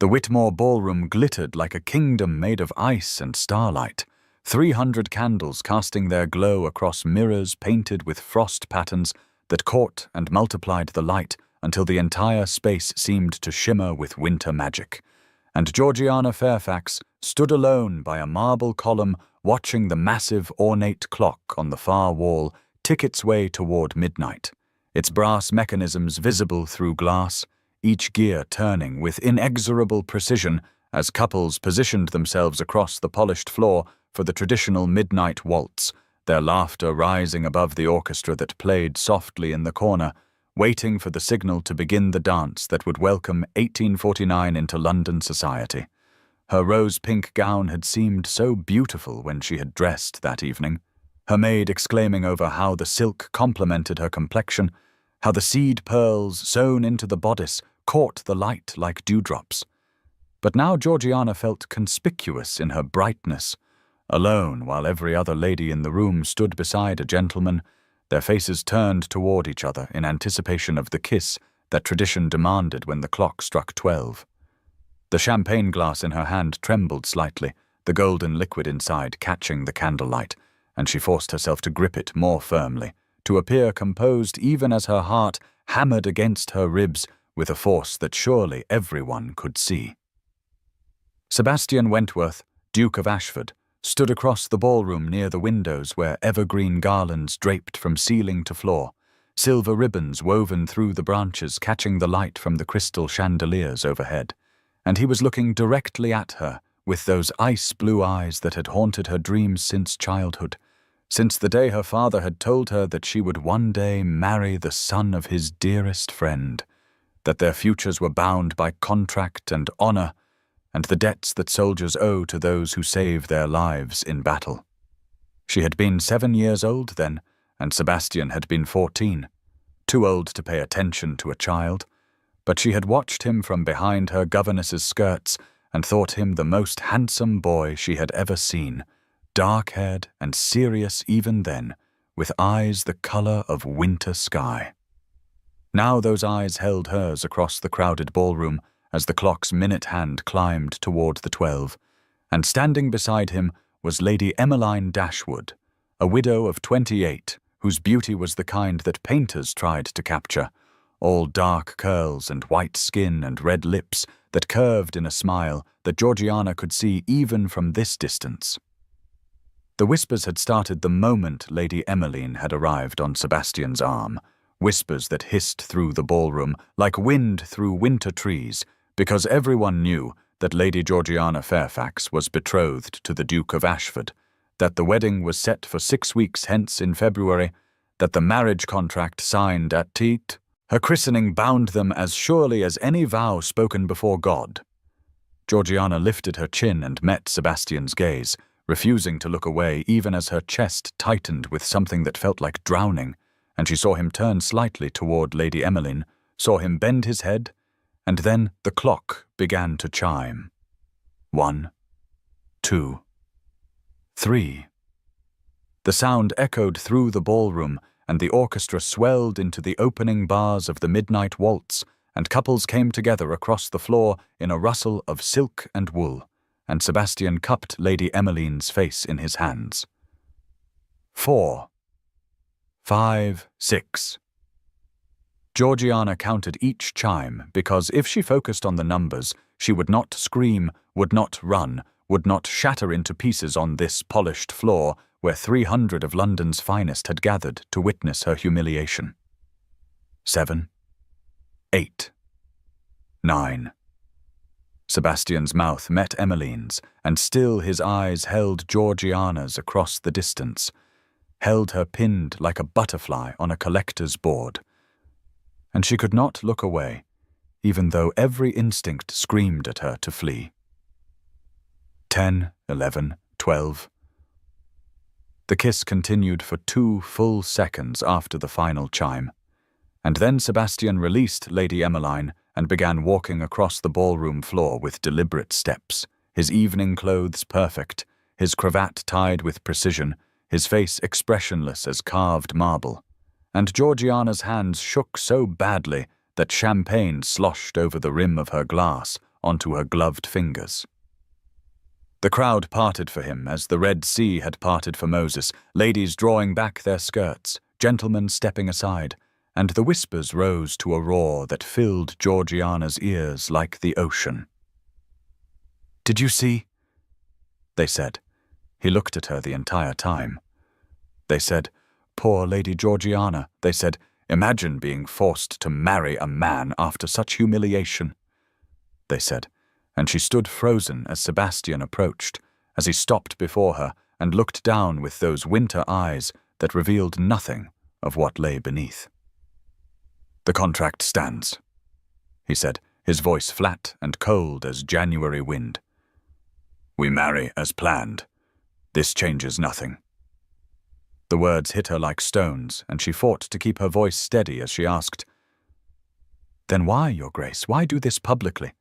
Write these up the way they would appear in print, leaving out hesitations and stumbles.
The Whitmore ballroom glittered like a kingdom made of ice and starlight, 300 candles casting their glow across mirrors painted with frost patterns that caught and multiplied the light until the entire space seemed to shimmer with winter magic. And Georgiana Fairfax stood alone by a marble column watching the massive ornate clock on the far wall tick its way toward midnight, its brass mechanisms visible through glass, each gear turning with inexorable precision as couples positioned themselves across the polished floor for the traditional midnight waltz, their laughter rising above the orchestra that played softly in the corner, waiting for the signal to begin the dance that would welcome 1849 into London society. Her rose-pink gown had seemed so beautiful when she had dressed that evening, her maid exclaiming over how the silk complemented her complexion, how the seed pearls sewn into the bodice caught the light like dewdrops. But now Georgiana felt conspicuous in her brightness, alone while every other lady in the room stood beside a gentleman, their faces turned toward each other in anticipation of the kiss that tradition demanded when the clock struck 12. The champagne glass in her hand trembled slightly, the golden liquid inside catching the candlelight, and she forced herself to grip it more firmly, to appear composed even as her heart hammered against her ribs with a force that surely everyone could see. Sebastian Wentworth, Duke of Ashford, stood across the ballroom near the windows where evergreen garlands draped from ceiling to floor, silver ribbons woven through the branches catching the light from the crystal chandeliers overhead, and he was looking directly at her with those ice-blue eyes that had haunted her dreams since childhood, since the day her father had told her that she would one day marry the son of his dearest friend, that their futures were bound by contract and honor, and the debts that soldiers owe to those who save their lives in battle. She had been 7 years old then, and Sebastian had been 14, too old to pay attention to a child, but she had watched him from behind her governess's skirts and thought him the most handsome boy she had ever seen, dark-haired and serious even then, with eyes the color of winter sky. Now those eyes held hers across the crowded ballroom as the clock's minute hand climbed toward the 12, and standing beside him was Lady Emmeline Dashwood, a widow of 28, whose beauty was the kind that painters tried to capture, all dark curls and white skin and red lips that curved in a smile that Georgiana could see even from this distance. The whispers had started the moment Lady Emmeline had arrived on Sebastian's arm, whispers that hissed through the ballroom like wind through winter trees, because everyone knew that Lady Georgiana Fairfax was betrothed to the Duke of Ashford, that the wedding was set for 6 weeks hence in February, that the marriage contract signed at Teat, her christening bound them as surely as any vow spoken before God. Georgiana lifted her chin and met Sebastian's gaze, refusing to look away even as her chest tightened with something that felt like drowning, and she saw him turn slightly toward Lady Emmeline, saw him bend his head, and then the clock began to chime. 1, 2, 3. The sound echoed through the ballroom, and the orchestra swelled into the opening bars of the midnight waltz, and couples came together across the floor in a rustle of silk and wool, and Sebastian cupped Lady Emmeline's face in his hands. 4, 5, 6. Georgiana counted each chime because if she focused on the numbers, she would not scream, would not run, would not shatter into pieces on this polished floor where 300 of London's finest had gathered to witness her humiliation. 7, 8, 9. Sebastian's mouth met Emmeline's, and still his eyes held Georgiana's across the distance, held her pinned like a butterfly on a collector's board. And she could not look away, even though every instinct screamed at her to flee. 10, 11, 12. The kiss continued for 2 full seconds after the final chime, and then Sebastian released Lady Emmeline and began walking across the ballroom floor with deliberate steps, his evening clothes perfect, his cravat tied with precision, his face expressionless as carved marble. And Georgiana's hands shook so badly that champagne sloshed over the rim of her glass, onto her gloved fingers. The crowd parted for him as the Red Sea had parted for Moses, ladies drawing back their skirts, gentlemen stepping aside, and the whispers rose to a roar that filled Georgiana's ears like the ocean. "Did you see?" they said. He looked at her the entire time. They said, "Poor Lady Georgiana," they said, "imagine being forced to marry a man after such humiliation," they said, and she stood frozen as Sebastian approached, as he stopped before her and looked down with those winter eyes that revealed nothing of what lay beneath. "The contract stands," he said, his voice flat and cold as January wind. "We marry as planned. This changes nothing." The words hit her like stones, and she fought to keep her voice steady as she asked, "Then why, Your Grace, why do this publicly?"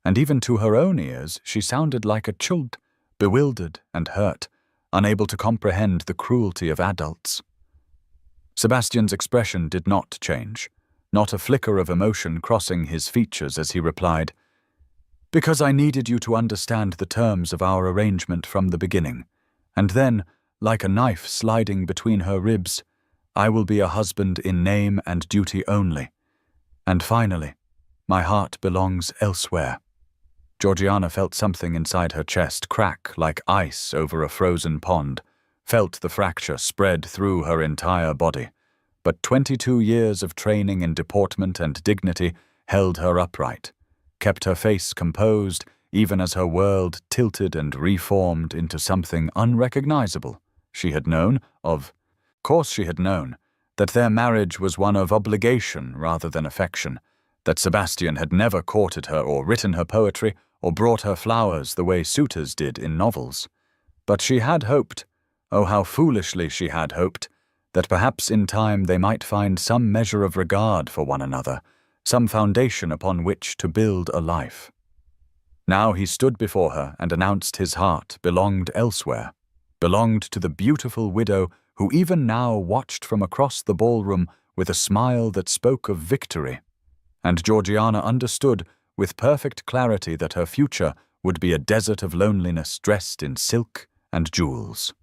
And even to her own ears she sounded like a child, bewildered and hurt, unable to comprehend the cruelty of adults. Sebastian's expression did not change, not a flicker of emotion crossing his features as he replied, "Because I needed you to understand the terms of our arrangement from the beginning, and then, like a knife sliding between her ribs, I will be a husband in name and duty only. And finally, my heart belongs elsewhere." Georgiana felt something inside her chest crack like ice over a frozen pond, felt the fracture spread through her entire body. But 22 years of training in deportment and dignity held her upright, kept her face composed even as her world tilted and reformed into something unrecognizable. She had known of course she had known, that their marriage was one of obligation rather than affection, that Sebastian had never courted her or written her poetry or brought her flowers the way suitors did in novels. But she had hoped, oh how foolishly she had hoped, that perhaps in time they might find some measure of regard for one another, some foundation upon which to build a life. Now he stood before her and announced his heart belonged elsewhere, belonged to the beautiful widow who even now watched from across the ballroom with a smile that spoke of victory. And Georgiana understood with perfect clarity that her future would be a desert of loneliness dressed in silk and jewels.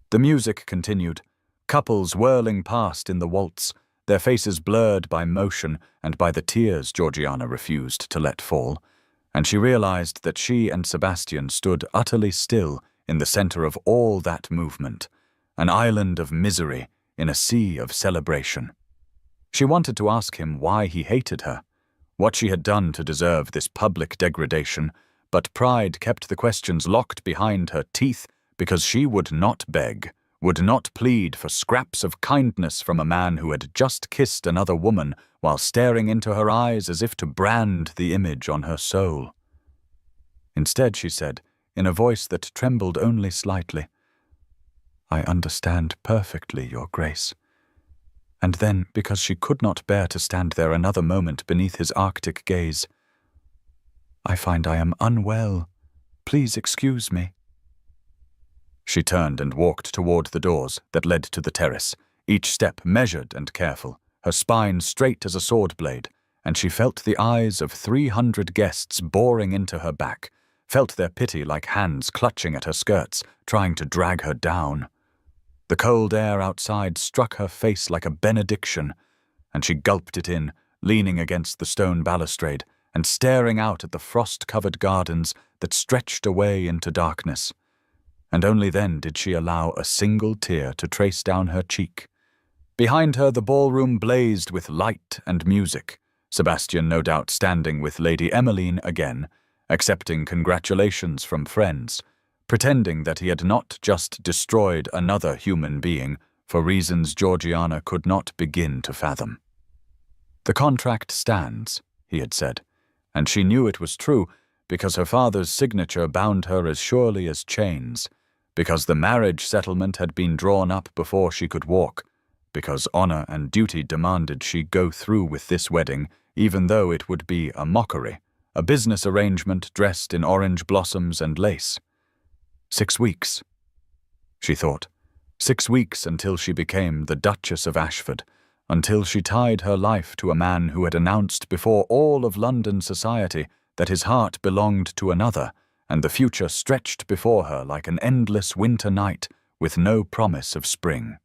The music continued, couples whirling past in the waltz, their faces blurred by motion and by the tears Georgiana refused to let fall, and she realized that she and Sebastian stood utterly still in the center of all that movement, an island of misery in a sea of celebration. She wanted to ask him why he hated her, what she had done to deserve this public degradation, but pride kept the questions locked behind her teeth because she would not beg, would not plead for scraps of kindness from a man who had just kissed another woman while staring into her eyes as if to brand the image on her soul. Instead, she said, in a voice that trembled only slightly, "I understand perfectly, Your Grace." And then, because she could not bear to stand there another moment beneath his arctic gaze, "I find I am unwell. Please excuse me." She turned and walked toward the doors that led to the terrace, each step measured and careful, her spine straight as a sword blade, and she felt the eyes of 300 guests boring into her back, felt their pity like hands clutching at her skirts, trying to drag her down. The cold air outside struck her face like a benediction, and she gulped it in, leaning against the stone balustrade and staring out at the frost-covered gardens that stretched away into darkness. And only then did she allow a single tear to trace down her cheek. Behind her the ballroom blazed with light and music, Sebastian no doubt standing with Lady Emmeline again, accepting congratulations from friends, pretending that he had not just destroyed another human being for reasons Georgiana could not begin to fathom. "The contract stands," he had said, and she knew it was true because her father's signature bound her as surely as chains, because the marriage settlement had been drawn up before she could walk, because honor and duty demanded she go through with this wedding, even though it would be a mockery, a business arrangement dressed in orange blossoms and lace. 6 weeks, she thought. 6 weeks until she became the Duchess of Ashford, until she tied her life to a man who had announced before all of London society that his heart belonged to another, and the future stretched before her like an endless winter night with no promise of spring.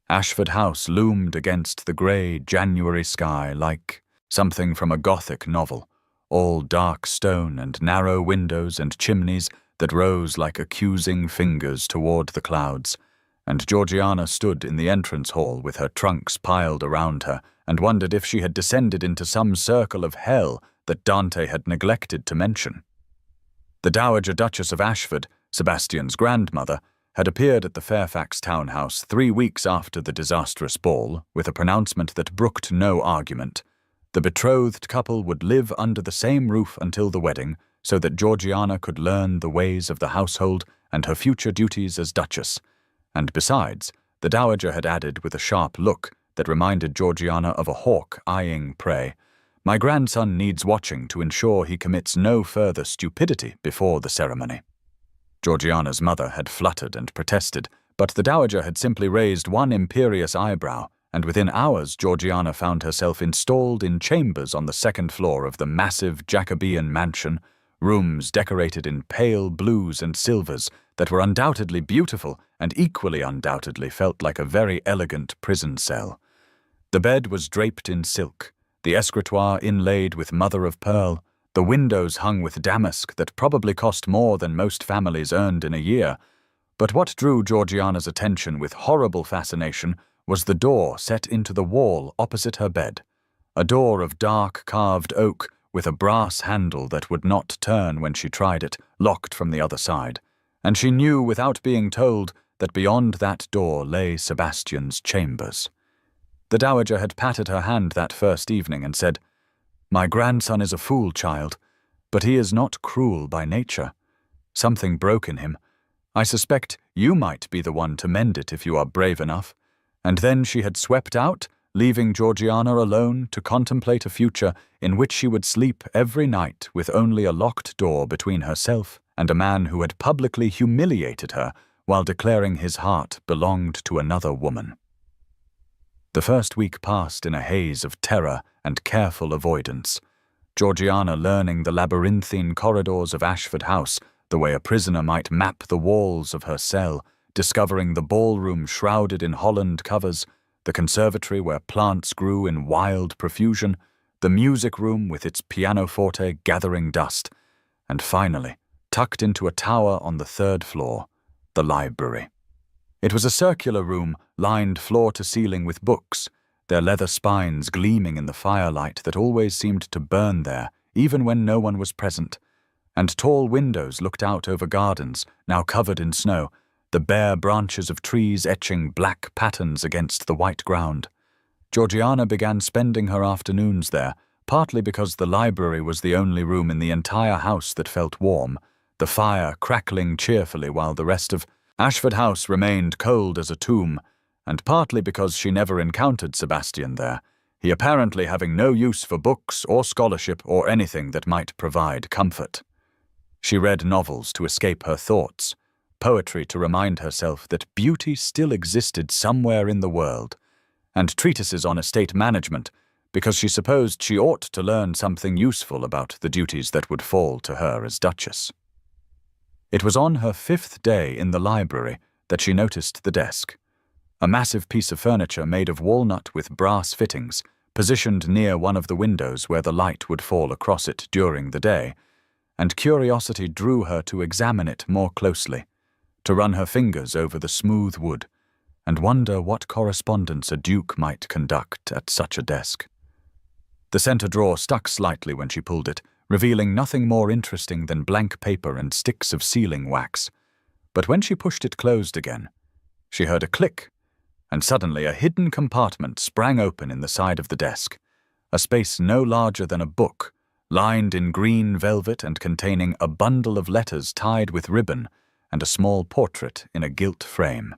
Ashford House loomed against the grey January sky like something from a Gothic novel, all dark stone and narrow windows and chimneys that rose like accusing fingers toward the clouds, and Georgiana stood in the entrance hall with her trunks piled around her and wondered if she had descended into some circle of hell that Dante had neglected to mention. The Dowager Duchess of Ashford, Sebastian's grandmother, had appeared at the Fairfax townhouse 3 weeks after the disastrous ball with a pronouncement that brooked no argument. The betrothed couple would live under the same roof until the wedding, so that Georgiana could learn the ways of the household and her future duties as Duchess. And besides, the Dowager had added with a sharp look that reminded Georgiana of a hawk eyeing prey, "My grandson needs watching to ensure he commits no further stupidity before the ceremony." Georgiana's mother had fluttered and protested, but the Dowager had simply raised one imperious eyebrow, and within hours Georgiana found herself installed in chambers on the second floor of the massive Jacobean mansion, rooms decorated in pale blues and silvers that were undoubtedly beautiful and equally undoubtedly felt like a very elegant prison cell. The bed was draped in silk, the escritoire inlaid with mother-of-pearl, the windows hung with damask that probably cost more than most families earned in a year. But what drew Georgiana's attention with horrible fascination was the door set into the wall opposite her bed, a door of dark carved oak with a brass handle that would not turn when she tried it, locked from the other side, and she knew without being told that beyond that door lay Sebastian's chambers. The Dowager had patted her hand that first evening and said, "My grandson is a fool, child, but he is not cruel by nature. Something broke in him. I suspect you might be the one to mend it if you are brave enough." And then she had swept out, leaving Georgiana alone to contemplate a future in which she would sleep every night with only a locked door between herself and a man who had publicly humiliated her while declaring his heart belonged to another woman. The first week passed in a haze of terror and careful avoidance, Georgiana learning the labyrinthine corridors of Ashford House the way a prisoner might map the walls of her cell, discovering the ballroom shrouded in holland covers, the conservatory where plants grew in wild profusion, the music room with its pianoforte gathering dust, and finally, tucked into a tower on the 3rd floor, the library. It was a circular room lined floor to ceiling with books, their leather spines gleaming in the firelight that always seemed to burn there, even when no one was present, and tall windows looked out over gardens, now covered in snow, the bare branches of trees etching black patterns against the white ground. Georgiana began spending her afternoons there, partly because the library was the only room in the entire house that felt warm, the fire crackling cheerfully while the rest of Ashford House remained cold as a tomb, and partly because she never encountered Sebastian there, he apparently having no use for books or scholarship or anything that might provide comfort. She read novels to escape her thoughts, poetry to remind herself that beauty still existed somewhere in the world, and treatises on estate management because she supposed she ought to learn something useful about the duties that would fall to her as Duchess. It was on her 5th day in the library that she noticed the desk, a massive piece of furniture made of walnut with brass fittings, positioned near one of the windows where the light would fall across it during the day, and curiosity drew her to examine it more closely, to run her fingers over the smooth wood, and wonder what correspondence a duke might conduct at such a desk. The center drawer stuck slightly when she pulled it, revealing nothing more interesting than blank paper and sticks of sealing wax. But when she pushed it closed again, she heard a click, and suddenly a hidden compartment sprang open in the side of the desk, a space no larger than a book, lined in green velvet and containing a bundle of letters tied with ribbon and a small portrait in a gilt frame.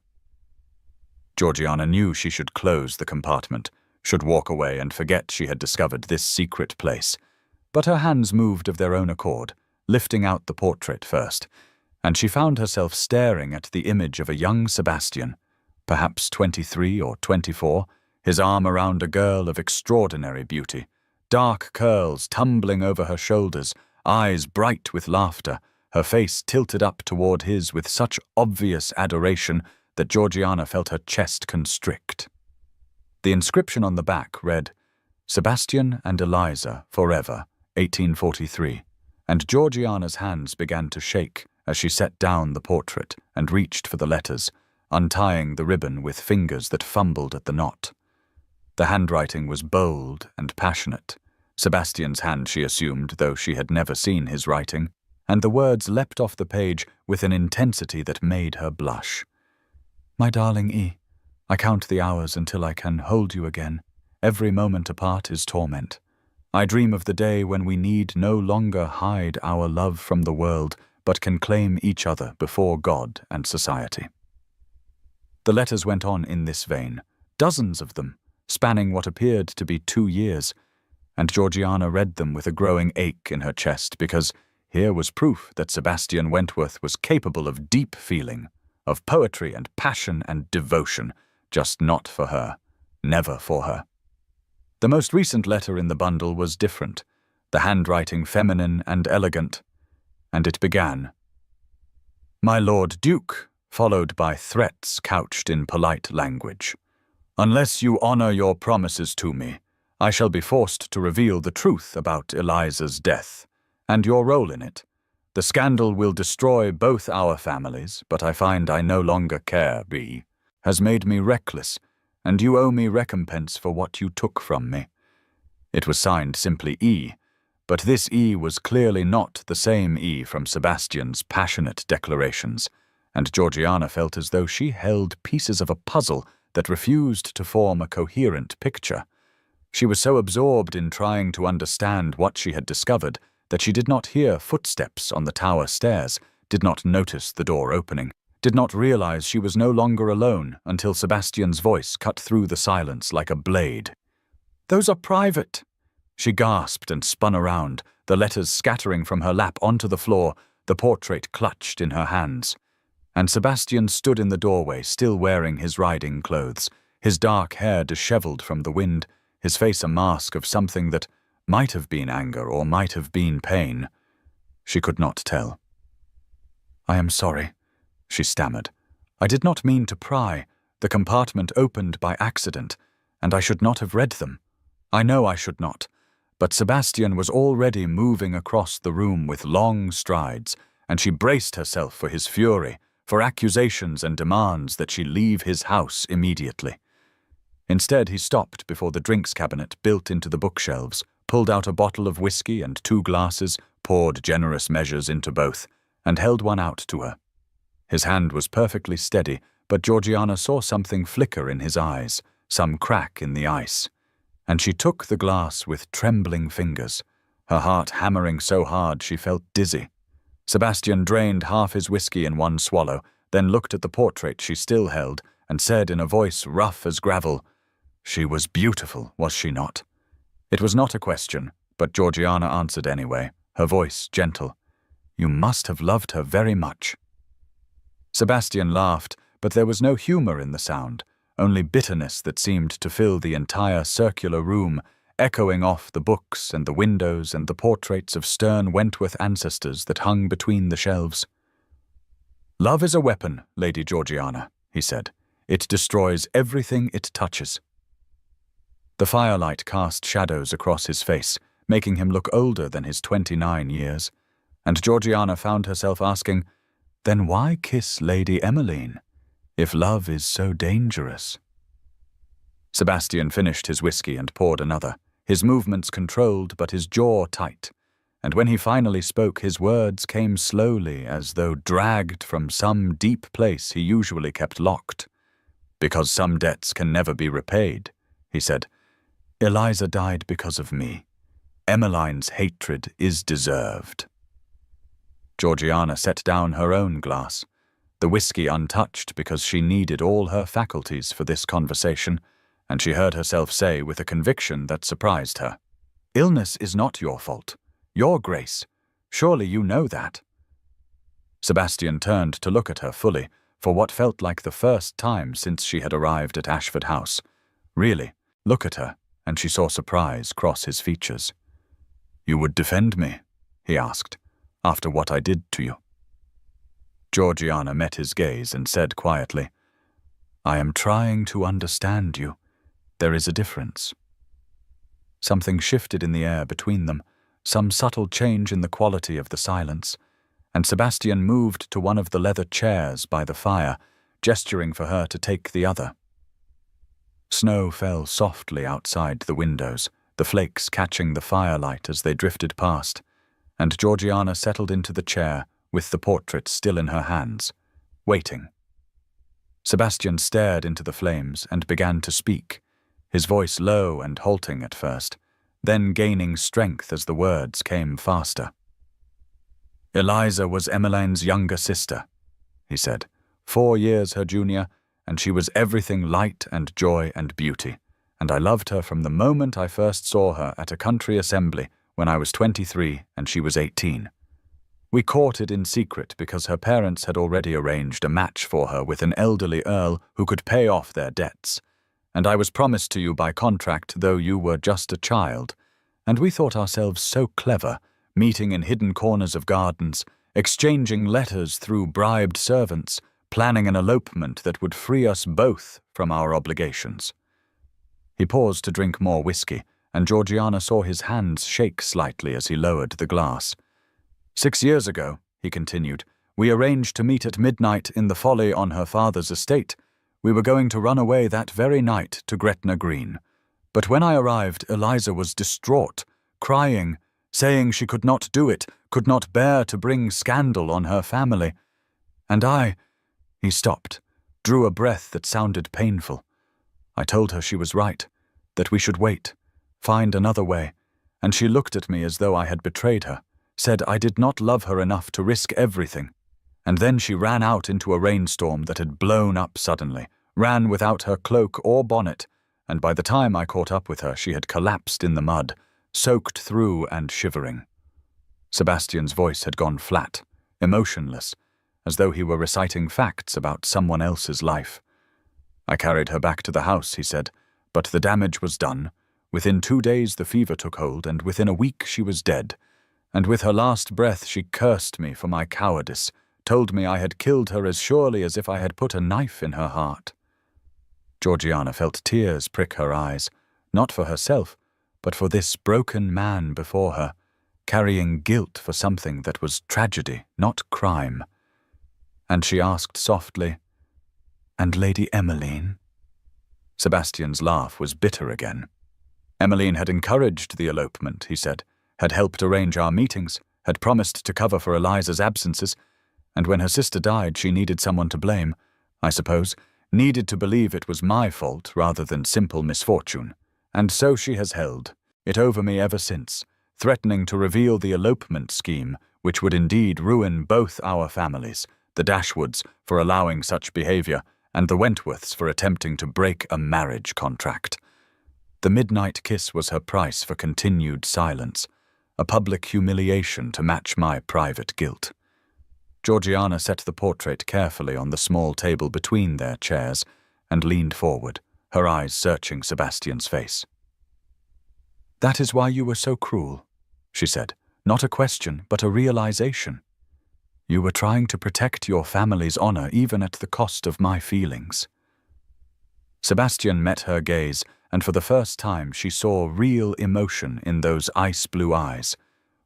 Georgiana knew she should close the compartment, should walk away and forget she had discovered this secret place, but her hands moved of their own accord, lifting out the portrait first, and she found herself staring at the image of a young Sebastian, perhaps 23 or 24, his arm around a girl of extraordinary beauty, dark curls tumbling over her shoulders, eyes bright with laughter, her face tilted up toward his with such obvious adoration that Georgiana felt her chest constrict. The inscription on the back read, "Sebastian and Eliza, forever, 1843, and Georgiana's hands began to shake as she set down the portrait and reached for the letters, untying the ribbon with fingers that fumbled at the knot. The handwriting was bold and passionate. Sebastian's hand, she assumed, though she had never seen his writing, and the words leapt off the page with an intensity that made her blush. "My darling E, I count the hours until I can hold you again. Every moment apart is torment. I dream of the day when we need no longer hide our love from the world, but can claim each other before God and society." The letters went on in this vein, dozens of them, spanning what appeared to be 2 years, and Georgiana read them with a growing ache in her chest because here was proof that Sebastian Wentworth was capable of deep feeling, of poetry and passion and devotion, just not for her, never for her. The most recent letter in the bundle was different, the handwriting feminine and elegant, and it began, "My Lord Duke," followed by threats couched in polite language. "Unless you honor your promises to me, I shall be forced to reveal the truth about Eliza's death, and your role in it. The scandal will destroy both our families, but I find I no longer care, B. Has made me reckless, and you owe me recompense for what you took from me." It was signed simply E, but this E was clearly not the same E from Sebastian's passionate declarations, and Georgiana felt as though she held pieces of a puzzle that refused to form a coherent picture. She was so absorbed in trying to understand what she had discovered that she did not hear footsteps on the tower stairs, did not notice the door opening, did not realize she was no longer alone until Sebastian's voice cut through the silence like a blade. "Those are private." She gasped and spun around, the letters scattering from her lap onto the floor, the portrait clutched in her hands. And Sebastian stood in the doorway, still wearing his riding clothes, his dark hair disheveled from the wind, his face a mask of something that might have been anger or might have been pain. She could not tell. "I am sorry," she stammered. "I did not mean to pry. The compartment opened by accident, and I should not have read them. I know I should not." But Sebastian was already moving across the room with long strides, and she braced herself for his fury, for accusations and demands that she leave his house immediately. Instead, he stopped before the drinks cabinet built into the bookshelves, pulled out a bottle of whiskey and 2 glasses, poured generous measures into both, and held one out to her. His hand was perfectly steady, but Georgiana saw something flicker in his eyes, some crack in the ice, and she took the glass with trembling fingers, her heart hammering so hard she felt dizzy. Sebastian drained half his whiskey in one swallow, then looked at the portrait she still held, and said in a voice rough as gravel, "She was beautiful, was she not?" It was not a question, but Georgiana answered anyway, her voice gentle. "You must have loved her very much." Sebastian laughed, but there was no humor in the sound, only bitterness that seemed to fill the entire circular room, echoing off the books and the windows and the portraits of stern Wentworth ancestors that hung between the shelves. "Love is a weapon, Lady Georgiana," he said. "It destroys everything it touches." The firelight cast shadows across his face, making him look older than his 29 years, and Georgiana found herself asking, "Then why kiss Lady Emmeline, if love is so dangerous?" Sebastian finished his whiskey and poured another, his movements controlled but his jaw tight, and when he finally spoke, his words came slowly as though dragged from some deep place he usually kept locked. "Because some debts can never be repaid," he said. "Eliza died because of me. Emmeline's hatred is deserved." Georgiana set down her own glass, the whiskey untouched because she needed all her faculties for this conversation, and she heard herself say with a conviction that surprised her, "Illness is not your fault. Your grace. Surely you know that." Sebastian turned to look at her fully, for what felt like the first time since she had arrived at Ashford House. Really, look at her, and she saw surprise cross his features. "You would defend me?" he asked, "after what I did to you?" Georgiana met his gaze and said quietly, "I am trying to understand you. There is a difference." Something shifted in the air between them, some subtle change in the quality of the silence, and Sebastian moved to one of the leather chairs by the fire, gesturing for her to take the other. Snow fell softly outside the windows, the flakes catching the firelight as they drifted past, and Georgiana settled into the chair with the portrait still in her hands, waiting. Sebastian stared into the flames and began to speak, his voice low and halting at first, then gaining strength as the words came faster. "Eliza was Emmeline's younger sister," he said, 4 years her junior, and she was everything light and joy and beauty, and I loved her from the moment I first saw her at a country assembly when I was 23 and she was 18. We courted in secret because her parents had already arranged a match for her with an elderly earl who could pay off their debts, and I was promised to you by contract though you were just a child, and we thought ourselves so clever, meeting in hidden corners of gardens, exchanging letters through bribed servants, planning an elopement that would free us both from our obligations." He paused to drink more whiskey, and Georgiana saw his hands shake slightly as he lowered the glass. "6 years ago," he continued, "we arranged to meet at midnight in the Folly on her father's estate. We were going to run away that very night to Gretna Green. But when I arrived, Eliza was distraught, crying, saying she could not do it, could not bear to bring scandal on her family. And I—" He stopped, drew a breath that sounded painful. "I told her she was right, that we should wait, find another way, and she looked at me as though I had betrayed her, said I did not love her enough to risk everything. And then she ran out into a rainstorm that had blown up suddenly, ran without her cloak or bonnet, and by the time I caught up with her she had collapsed in the mud, soaked through and shivering." Sebastian's voice had gone flat, emotionless, as though he were reciting facts about someone else's life. "I carried her back to the house," he said, "but the damage was done. Within 2 days the fever took hold, and within a week she was dead. And with her last breath she cursed me for my cowardice, told me I had killed her as surely as if I had put a knife in her heart." Georgiana felt tears prick her eyes, not for herself, but for this broken man before her, carrying guilt for something that was tragedy, not crime. And she asked softly, "And Lady Emmeline?" Sebastian's laugh was bitter again. "Emmeline had encouraged the elopement," he said, "had helped arrange our meetings, had promised to cover for Eliza's absences, and when her sister died she needed someone to blame, I suppose, needed to believe it was my fault rather than simple misfortune, and so she has held it over me ever since, threatening to reveal the elopement scheme, which would indeed ruin both our families, the Dashwoods for allowing such behavior, and the Wentworths for attempting to break a marriage contract. The midnight kiss was her price for continued silence, a public humiliation to match my private guilt." Georgiana set the portrait carefully on the small table between their chairs and leaned forward, her eyes searching Sebastian's face. "That is why you were so cruel," she said, "not a question, but a realization. You were trying to protect your family's honor even at the cost of my feelings." Sebastian met her gaze, and for the first time she saw real emotion in those ice-blue eyes,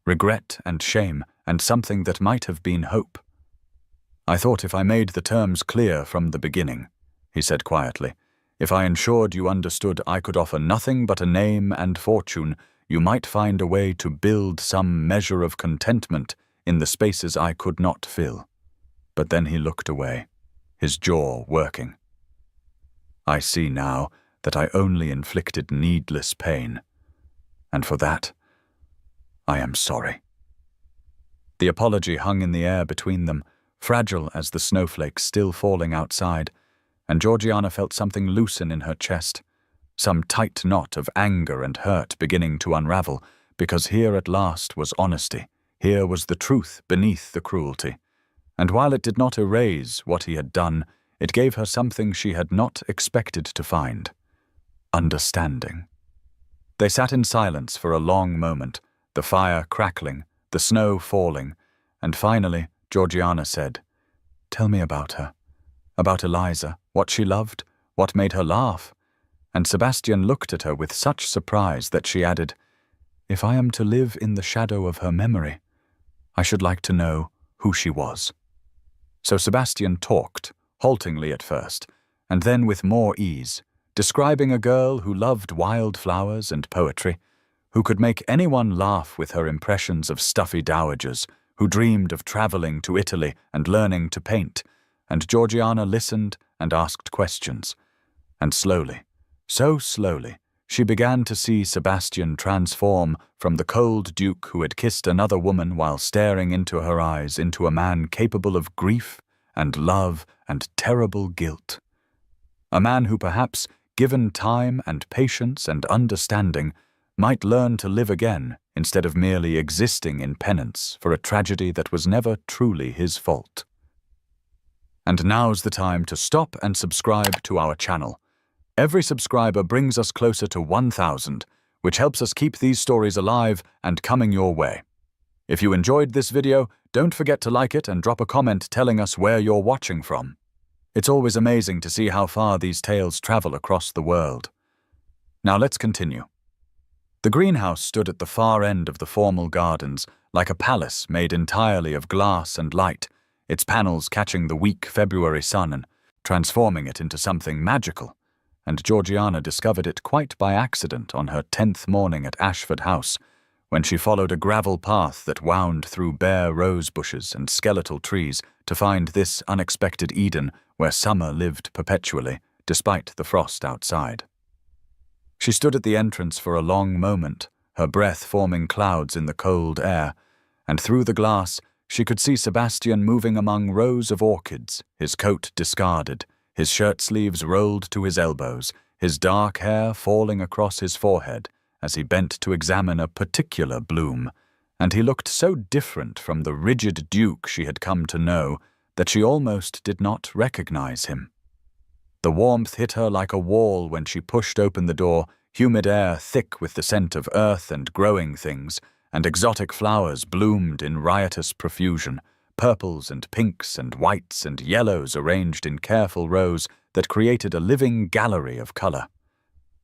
regret and shame, and something that might have been hope. "I thought if I made the terms clear from the beginning," he said quietly, "if I ensured you understood I could offer nothing but a name and fortune, you might find a way to build some measure of contentment in the spaces I could not fill." But then he looked away, his jaw working. "I see now that I only inflicted needless pain, and for that, I am sorry." The apology hung in the air between them, fragile as the snowflakes still falling outside, and Georgiana felt something loosen in her chest, some tight knot of anger and hurt beginning to unravel, because here at last was honesty, here was the truth beneath the cruelty, and while it did not erase what he had done, it gave her something she had not expected to find: understanding. They sat in silence for a long moment, the fire crackling, the snow falling, and finally Georgiana said, "Tell me about her. About Eliza, what she loved, what made her laugh." And Sebastian looked at her with such surprise that she added, "If I am to live in the shadow of her memory, I should like to know who she was." So Sebastian talked, haltingly at first, and then with more ease, describing a girl who loved wildflowers and poetry, who could make anyone laugh with her impressions of stuffy dowagers, who dreamed of traveling to Italy and learning to paint, and Georgiana listened and asked questions. And slowly, so slowly, she began to see Sebastian transform from the cold duke who had kissed another woman while staring into her eyes into a man capable of grief and love and terrible guilt. A man who perhaps, given time and patience and understanding, might learn to live again instead of merely existing in penance for a tragedy that was never truly his fault. And now's the time to stop and subscribe to our channel. Every subscriber brings us closer to 1,000, which helps us keep these stories alive and coming your way. If you enjoyed this video, don't forget to like it and drop a comment telling us where you're watching from. It's always amazing to see how far these tales travel across the world. Now let's continue. The greenhouse stood at the far end of the formal gardens, like a palace made entirely of glass and light, its panels catching the weak February sun and transforming it into something magical. And Georgiana discovered it quite by accident on her 10th morning at Ashford House, when she followed a gravel path that wound through bare rose bushes and skeletal trees to find this unexpected Eden where summer lived perpetually, despite the frost outside. She stood at the entrance for a long moment, her breath forming clouds in the cold air, and through the glass she could see Sebastian moving among rows of orchids, his coat discarded, his shirt sleeves rolled to his elbows, his dark hair falling across his forehead as he bent to examine a particular bloom, and he looked so different from the rigid duke she had come to know that she almost did not recognize him. The warmth hit her like a wall when she pushed open the door, humid air thick with the scent of earth and growing things, and exotic flowers bloomed in riotous profusion, purples and pinks and whites and yellows arranged in careful rows that created a living gallery of color.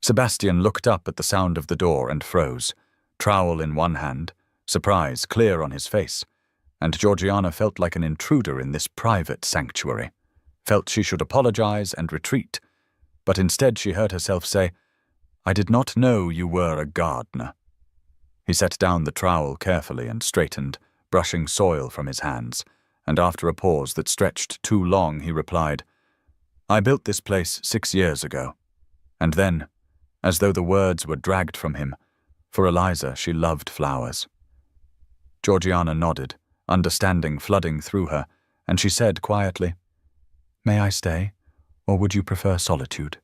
Sebastian looked up at the sound of the door and froze, trowel in one hand, surprise clear on his face, and Georgiana felt like an intruder in this private sanctuary, felt she should apologize and retreat, but instead she heard herself say, "I did not know you were a gardener." He set down the trowel carefully and straightened, brushing soil from his hands, and after a pause that stretched too long, he replied, "I built this place 6 years ago." And then, as though the words were dragged from him, for Eliza she loved flowers. Georgiana nodded, understanding flooding through her, and she said quietly, "May I stay, or would you prefer solitude?"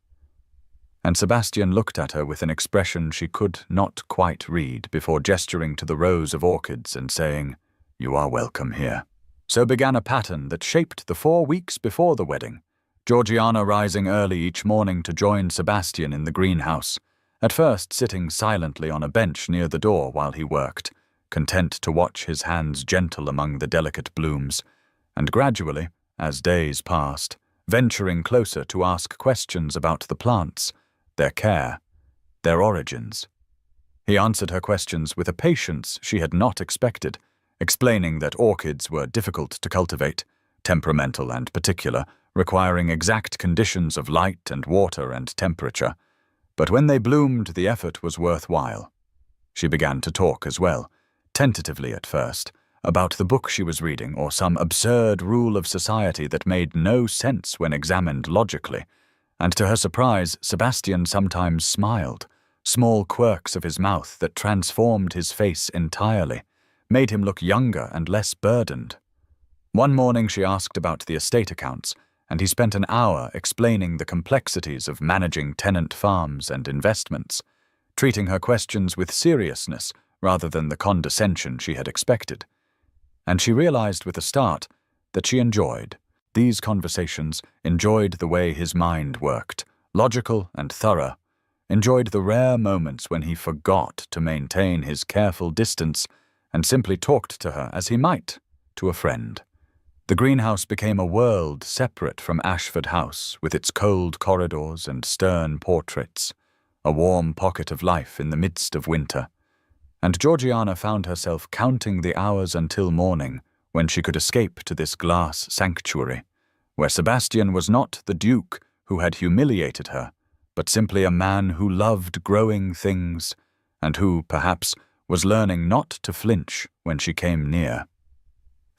And Sebastian looked at her with an expression she could not quite read before gesturing to the rows of orchids and saying, "You are welcome here." So began a pattern that shaped the 4 weeks before the wedding, Georgiana rising early each morning to join Sebastian in the greenhouse, at first sitting silently on a bench near the door while he worked, content to watch his hands gentle among the delicate blooms, and gradually, as days passed, venturing closer to ask questions about the plants, their care, their origins. He answered her questions with a patience she had not expected, explaining that orchids were difficult to cultivate, temperamental and particular, requiring exact conditions of light and water and temperature, but when they bloomed the effort was worthwhile. She began to talk as well, tentatively at first, about the book she was reading or some absurd rule of society that made no sense when examined logically, and to her surprise Sebastian sometimes smiled, small quirks of his mouth that transformed his face entirely, made him look younger and less burdened. One morning she asked about the estate accounts, and he spent an hour explaining the complexities of managing tenant farms and investments, treating her questions with seriousness rather than the condescension she had expected. And she realized with a start that she enjoyed these conversations, enjoyed the way his mind worked, logical and thorough, enjoyed the rare moments when he forgot to maintain his careful distance and simply talked to her as he might to a friend. The greenhouse became a world separate from Ashford House, with its cold corridors and stern portraits, a warm pocket of life in the midst of winter. And Georgiana found herself counting the hours until morning when she could escape to this glass sanctuary, where Sebastian was not the Duke who had humiliated her, but simply a man who loved growing things and who, perhaps, was learning not to flinch when she came near.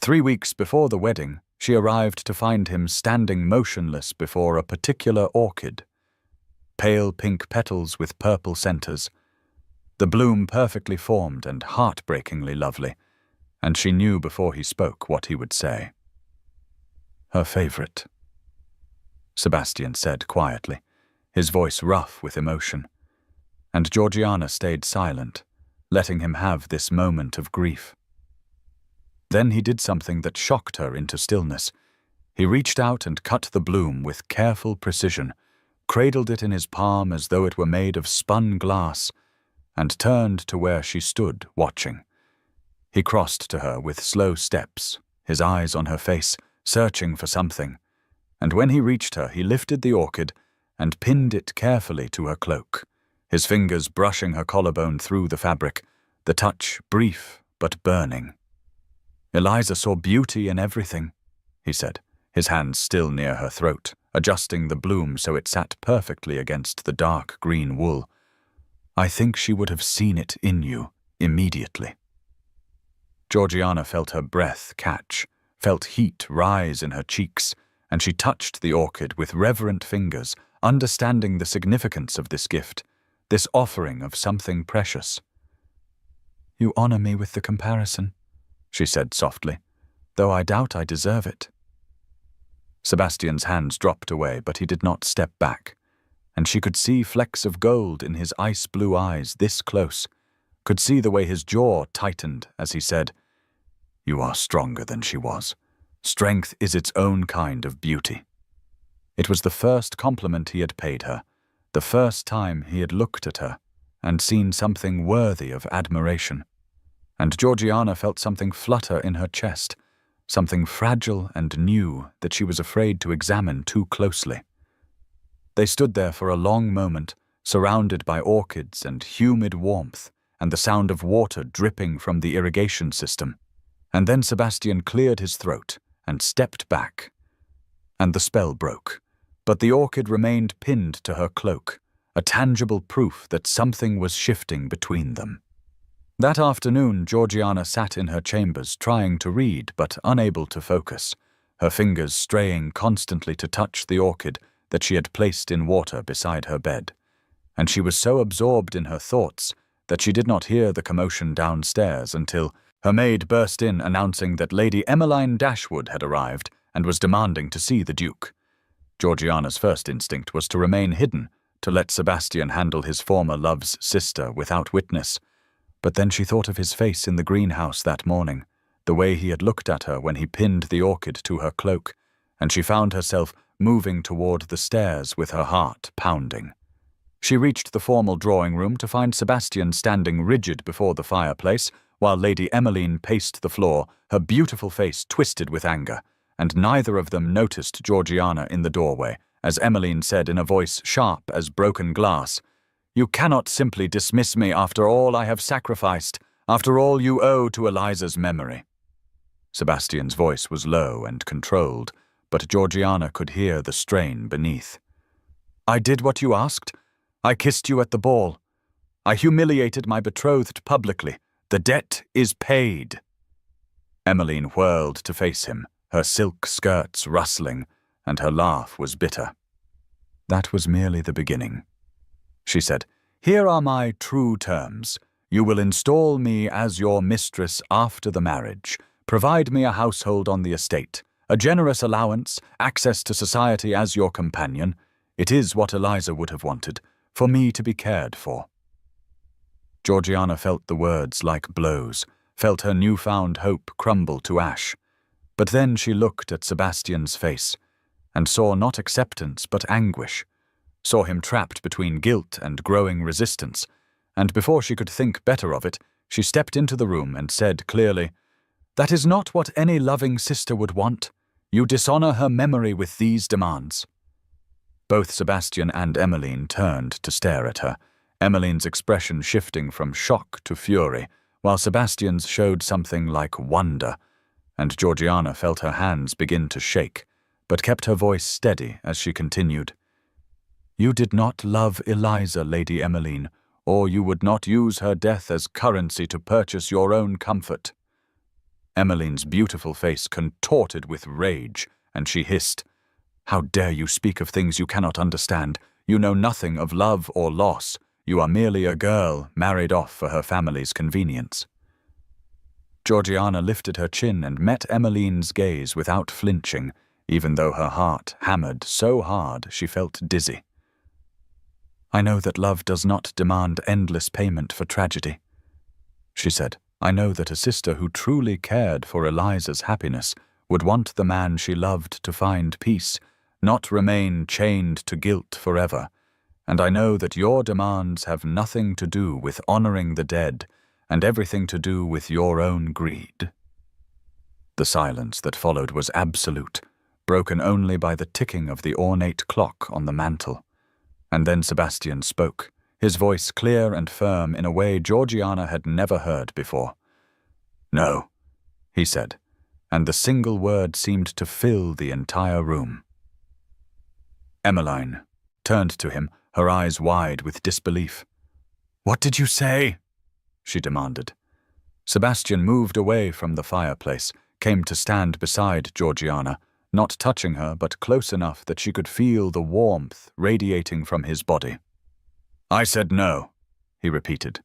3 weeks before the wedding, she arrived to find him standing motionless before a particular orchid. Pale pink petals with purple centers, the bloom perfectly formed and heartbreakingly lovely, and she knew before he spoke what he would say. "Her favorite," Sebastian said quietly, his voice rough with emotion, and Georgiana stayed silent, letting him have this moment of grief. Then he did something that shocked her into stillness. He reached out and cut the bloom with careful precision, cradled it in his palm as though it were made of spun glass, and turned to where she stood, watching. He crossed to her with slow steps, his eyes on her face, searching for something, and when he reached her, he lifted the orchid and pinned it carefully to her cloak, his fingers brushing her collarbone through the fabric, the touch brief but burning. "Eliza saw beauty in everything," he said, his hands still near her throat, adjusting the bloom so it sat perfectly against the dark green wool. "I think she would have seen it in you immediately." Georgiana felt her breath catch, felt heat rise in her cheeks, and she touched the orchid with reverent fingers, understanding the significance of this gift, this offering of something precious. "You honor me with the comparison," she said softly, "though I doubt I deserve it." Sebastian's hands dropped away, but he did not step back, and she could see flecks of gold in his ice-blue eyes this close, could see the way his jaw tightened as he said, "You are stronger than she was. Strength is its own kind of beauty." It was the first compliment he had paid her, the first time he had looked at her and seen something worthy of admiration. And Georgiana felt something flutter in her chest, something fragile and new that she was afraid to examine too closely. They stood there for a long moment, surrounded by orchids and humid warmth and the sound of water dripping from the irrigation system. And then Sebastian cleared his throat and stepped back. And the spell broke, but the orchid remained pinned to her cloak, a tangible proof that something was shifting between them. That afternoon, Georgiana sat in her chambers trying to read but unable to focus, her fingers straying constantly to touch the orchid that she had placed in water beside her bed. And she was so absorbed in her thoughts that she did not hear the commotion downstairs until her maid burst in announcing that Lady Emmeline Dashwood had arrived and was demanding to see the Duke. Georgiana's first instinct was to remain hidden, to let Sebastian handle his former love's sister without witness. But then she thought of his face in the greenhouse that morning, the way he had looked at her when he pinned the orchid to her cloak, and she found herself moving toward the stairs with her heart pounding. She reached the formal drawing room to find Sebastian standing rigid before the fireplace, while Lady Emmeline paced the floor, her beautiful face twisted with anger, and neither of them noticed Georgiana in the doorway, as Emmeline said in a voice sharp as broken glass, "You cannot simply dismiss me after all I have sacrificed, after all you owe to Eliza's memory." Sebastian's voice was low and controlled, but Georgiana could hear the strain beneath. "I did what you asked. I kissed you at the ball. I humiliated my betrothed publicly. The debt is paid." Emmeline whirled to face him, her silk skirts rustling, and her laugh was bitter. "That was merely the beginning," she said. "Here are my true terms. You will install me as your mistress after the marriage, provide me a household on the estate, a generous allowance, access to society as your companion. It is what Eliza would have wanted, for me to be cared for." Georgiana felt the words like blows, felt her newfound hope crumble to ash. But then she looked at Sebastian's face, and saw not acceptance but anguish, saw him trapped between guilt and growing resistance, and before she could think better of it, she stepped into the room and said clearly, "That is not what any loving sister would want. You dishonor her memory with these demands." Both Sebastian and Emmeline turned to stare at her, Emmeline's expression shifting from shock to fury, while Sebastian's showed something like wonder, and Georgiana felt her hands begin to shake, but kept her voice steady as she continued. "You did not love Eliza, Lady Emmeline, or you would not use her death as currency to purchase your own comfort." Emmeline's beautiful face contorted with rage, and she hissed, "How dare you speak of things you cannot understand? You know nothing of love or loss. You are merely a girl married off for her family's convenience." Georgiana lifted her chin and met Emmeline's gaze without flinching, even though her heart hammered so hard she felt dizzy. "I know that love does not demand endless payment for tragedy," she said. "I know that a sister who truly cared for Eliza's happiness would want the man she loved to find peace, not remain chained to guilt forever. And I know that your demands have nothing to do with honoring the dead and everything to do with your own greed." The silence that followed was absolute, broken only by the ticking of the ornate clock on the mantel. And then Sebastian spoke, his voice clear and firm in a way Georgiana had never heard before. "No," he said, and the single word seemed to fill the entire room. Emmeline turned to him, her eyes wide with disbelief. "What did you say?" she demanded. Sebastian moved away from the fireplace, came to stand beside Georgiana, not touching her but close enough that she could feel the warmth radiating from his body. "I said no," he repeated.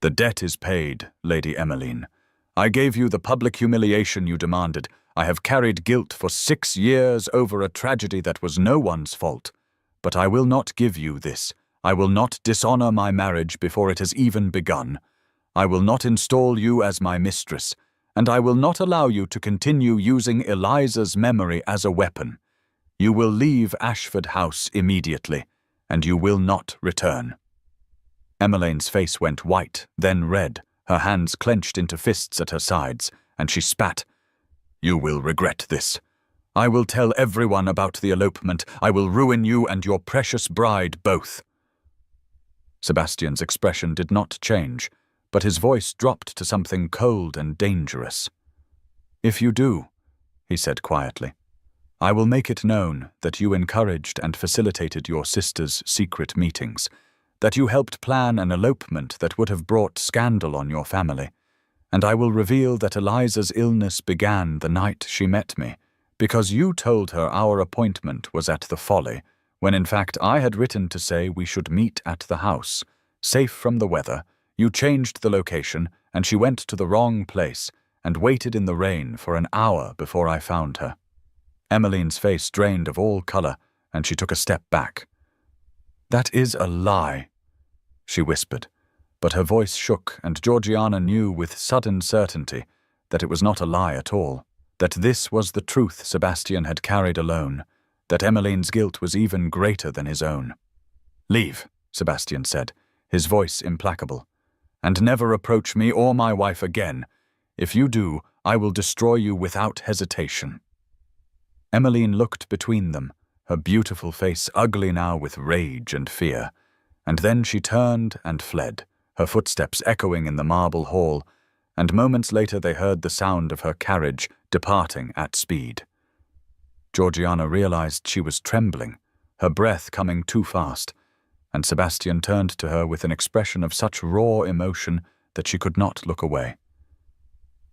"The debt is paid, Lady Emmeline. I gave you the public humiliation you demanded. I have carried guilt for 6 years over a tragedy that was no one's fault. But I will not give you this. I will not dishonor my marriage before it has even begun. I will not install you as my mistress, and I will not allow you to continue using Eliza's memory as a weapon. You will leave Ashford House immediately, and you will not return." Emmeline's face went white, then red, her hands clenched into fists at her sides, and she spat. "You will regret this. I will tell everyone about the elopement. I will ruin you and your precious bride both." Sebastian's expression did not change, but his voice dropped to something cold and dangerous. "If you do," he said quietly, "I will make it known that you encouraged and facilitated your sister's secret meetings, that you helped plan an elopement that would have brought scandal on your family, and I will reveal that Eliza's illness began the night she met me, because you told her our appointment was at the Folly, when in fact I had written to say we should meet at the house. Safe from the weather, you changed the location, and she went to the wrong place, and waited in the rain for an hour before I found her." Emmeline's face drained of all color, and she took a step back. "That is a lie," she whispered, but her voice shook, and Georgiana knew with sudden certainty that it was not a lie at all, that this was the truth Sebastian had carried alone, that Emmeline's guilt was even greater than his own. "Leave," Sebastian said, his voice implacable, "and never approach me or my wife again. If you do, I will destroy you without hesitation." Emmeline looked between them, her beautiful face ugly now with rage and fear, and then she turned and fled, her footsteps echoing in the marble hall, and moments later they heard the sound of her carriage departing at speed. Georgiana realized she was trembling, her breath coming too fast, and Sebastian turned to her with an expression of such raw emotion that she could not look away.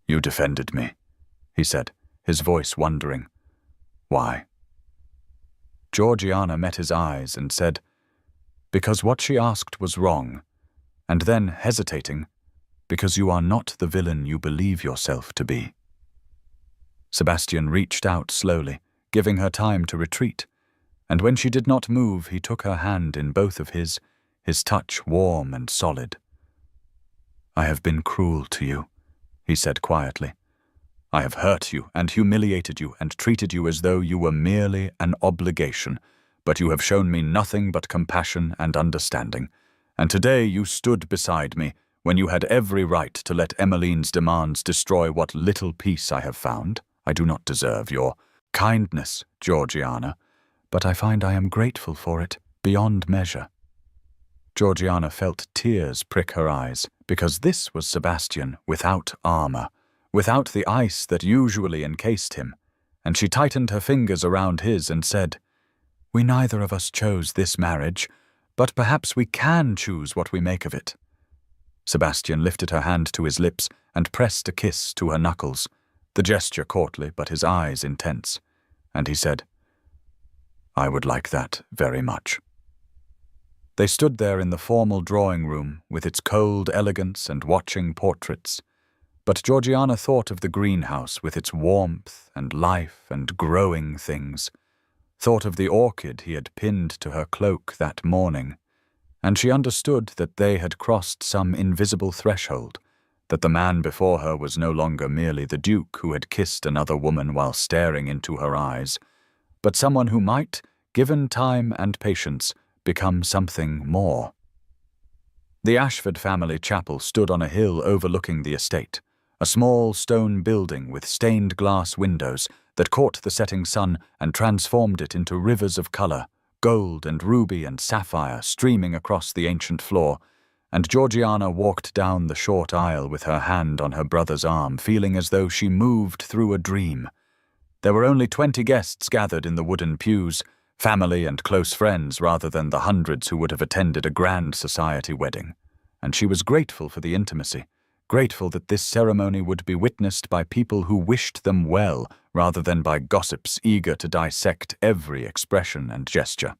"You defended me," he said, his voice wondering. "Why?" Georgiana met his eyes and said, "Because what she asked was wrong," and then, hesitating, "Because you are not the villain you believe yourself to be." Sebastian reached out slowly, giving her time to retreat, and when she did not move, he took her hand in both of his touch warm and solid. "I have been cruel to you," he said quietly. "I have hurt you and humiliated you and treated you as though you were merely an obligation, but you have shown me nothing but compassion and understanding, and today you stood beside me when you had every right to let Emmeline's demands destroy what little peace I have found. I do not deserve your kindness, Georgiana, but I find I am grateful for it beyond measure." Georgiana felt tears prick her eyes, because this was Sebastian without armor, without the ice that usually encased him, and she tightened her fingers around his and said, "We neither of us chose this marriage, but perhaps we can choose what we make of it." Sebastian lifted her hand to his lips and pressed a kiss to her knuckles, the gesture courtly but his eyes intense, and he said, "I would like that very much." They stood there in the formal drawing room with its cold elegance and watching portraits, but Georgiana thought of the greenhouse with its warmth and life and growing things, thought of the orchid he had pinned to her cloak that morning, and she understood that they had crossed some invisible threshold, that the man before her was no longer merely the Duke who had kissed another woman while staring into her eyes, but someone who might, given time and patience, become something more. The Ashford family chapel stood on a hill overlooking the estate, a small stone building with stained glass windows that caught the setting sun and transformed it into rivers of color, gold and ruby and sapphire streaming across the ancient floor, and Georgiana walked down the short aisle with her hand on her brother's arm, feeling as though she moved through a dream. There were only 20 guests gathered in the wooden pews, family and close friends rather than the hundreds who would have attended a grand society wedding, and she was grateful for the intimacy, grateful that this ceremony would be witnessed by people who wished them well rather than by gossips eager to dissect every expression and gesture.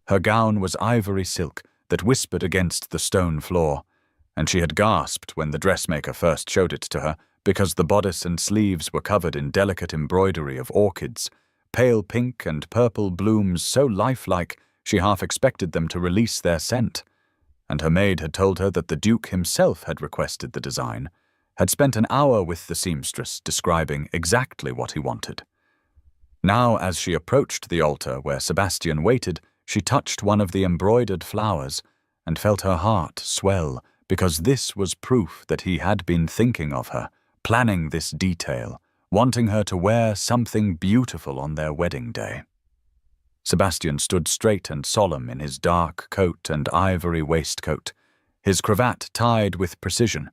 Her gown was ivory silk that whispered against the stone floor, and she had gasped when the dressmaker first showed it to her because the bodice and sleeves were covered in delicate embroidery of orchids, pale pink and purple blooms so lifelike she half expected them to release their scent, and her maid had told her that the Duke himself had requested the design, had spent an hour with the seamstress describing exactly what he wanted. Now, as she approached the altar where Sebastian waited, she touched one of the embroidered flowers and felt her heart swell, because this was proof that he had been thinking of her, planning this detail, wanting her to wear something beautiful on their wedding day. Sebastian stood straight and solemn in his dark coat and ivory waistcoat, his cravat tied with precision.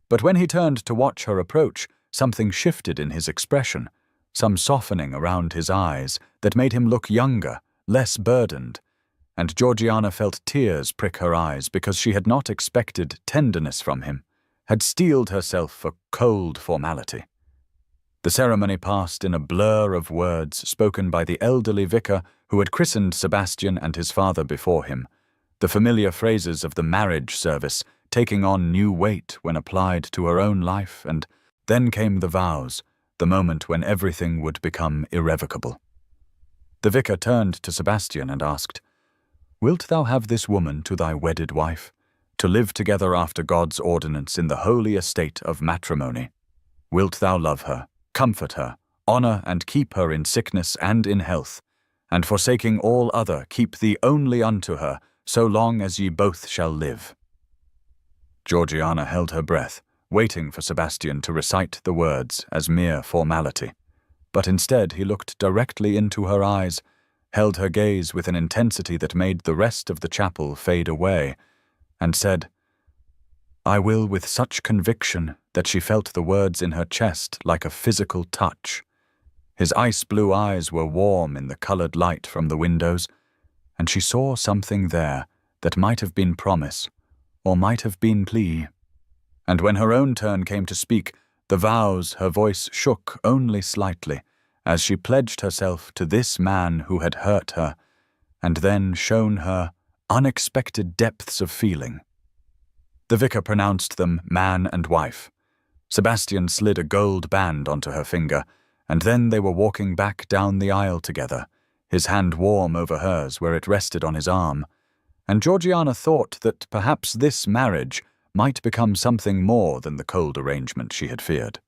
But when he turned to watch her approach, something shifted in his expression, some softening around his eyes that made him look younger, less burdened, and Georgiana felt tears prick her eyes because she had not expected tenderness from him, had steeled herself for cold formality. The ceremony passed in a blur of words spoken by the elderly vicar who had christened Sebastian and his father before him, the familiar phrases of the marriage service taking on new weight when applied to her own life, and then came the vows, the moment when everything would become irrevocable. The vicar turned to Sebastian and asked, "Wilt thou have this woman to thy wedded wife, to live together after God's ordinance in the holy estate of matrimony? Wilt thou love her, comfort her, honor and keep her in sickness and in health, and forsaking all other keep thee only unto her, so long as ye both shall live?" Georgiana held her breath, waiting for Sebastian to recite the words as mere formality, but instead he looked directly into her eyes, held her gaze with an intensity that made the rest of the chapel fade away, and said, "I will," with such conviction that she felt the words in her chest like a physical touch. His ice-blue eyes were warm in the colored light from the windows, and she saw something there that might have been promise, or might have been plea. And when her own turn came to speak, the vows, her voice shook only slightly, as she pledged herself to this man who had hurt her, and then shown her unexpected depths of feeling. The vicar pronounced them man and wife. Sebastian slid a gold band onto her finger, and then they were walking back down the aisle together, his hand warm over hers where it rested on his arm, and Georgiana thought that perhaps this marriage might become something more than the cold arrangement she had feared.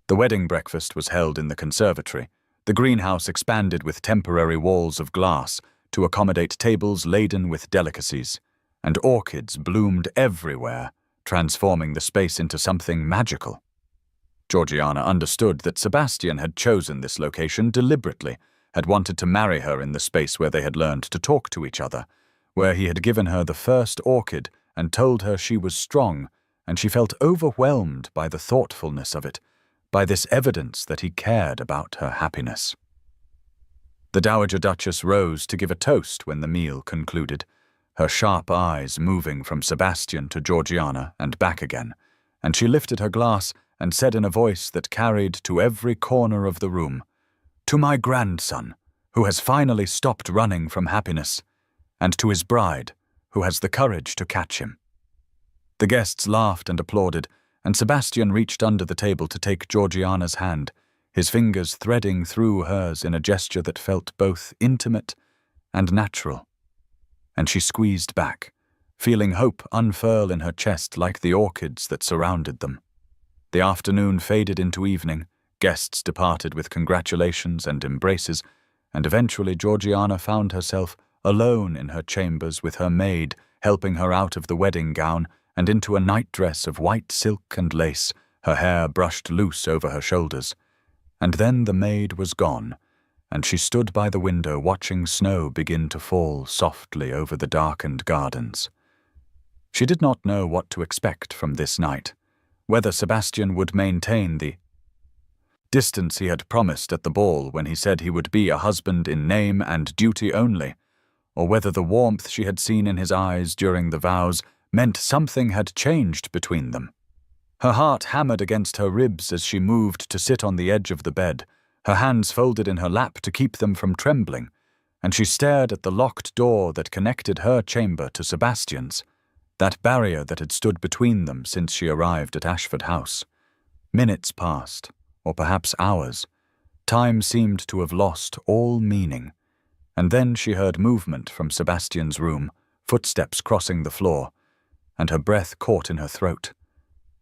The wedding breakfast was held in the conservatory, The greenhouse expanded with temporary walls of glass to accommodate tables laden with delicacies, and orchids bloomed everywhere, transforming the space into something magical. Georgiana understood that Sebastian had chosen this location deliberately, had wanted to marry her in the space where they had learned to talk to each other, where he had given her the first orchid and told her she was strong, and she felt overwhelmed by the thoughtfulness of it, by this evidence that he cared about her happiness. The Dowager Duchess rose to give a toast when the meal concluded, her sharp eyes moving from Sebastian to Georgiana and back again, and she lifted her glass and said in a voice that carried to every corner of the room, "To my grandson, who has finally stopped running from happiness, and to his bride, who has the courage to catch him." The guests laughed and applauded, and Sebastian reached under the table to take Georgiana's hand, his fingers threading through hers in a gesture that felt both intimate and natural. And she squeezed back, feeling hope unfurl in her chest like the orchids that surrounded them. The afternoon faded into evening, guests departed with congratulations and embraces, and eventually Georgiana found herself alone in her chambers with her maid helping her out of the wedding gown and into a nightdress of white silk and lace, her hair brushed loose over her shoulders. And then the maid was gone, and she stood by the window watching snow begin to fall softly over the darkened gardens. She did not know what to expect from this night, whether Sebastian would maintain the distance he had promised at the ball when he said he would be a husband in name and duty only, or whether the warmth she had seen in his eyes during the vows meant something had changed between them. Her heart hammered against her ribs as she moved to sit on the edge of the bed, her hands folded in her lap to keep them from trembling, and she stared at the locked door that connected her chamber to Sebastian's, that barrier that had stood between them since she arrived at Ashford House. Minutes passed, or perhaps hours. Time seemed to have lost all meaning, and then she heard movement from Sebastian's room, footsteps crossing the floor, and her breath caught in her throat.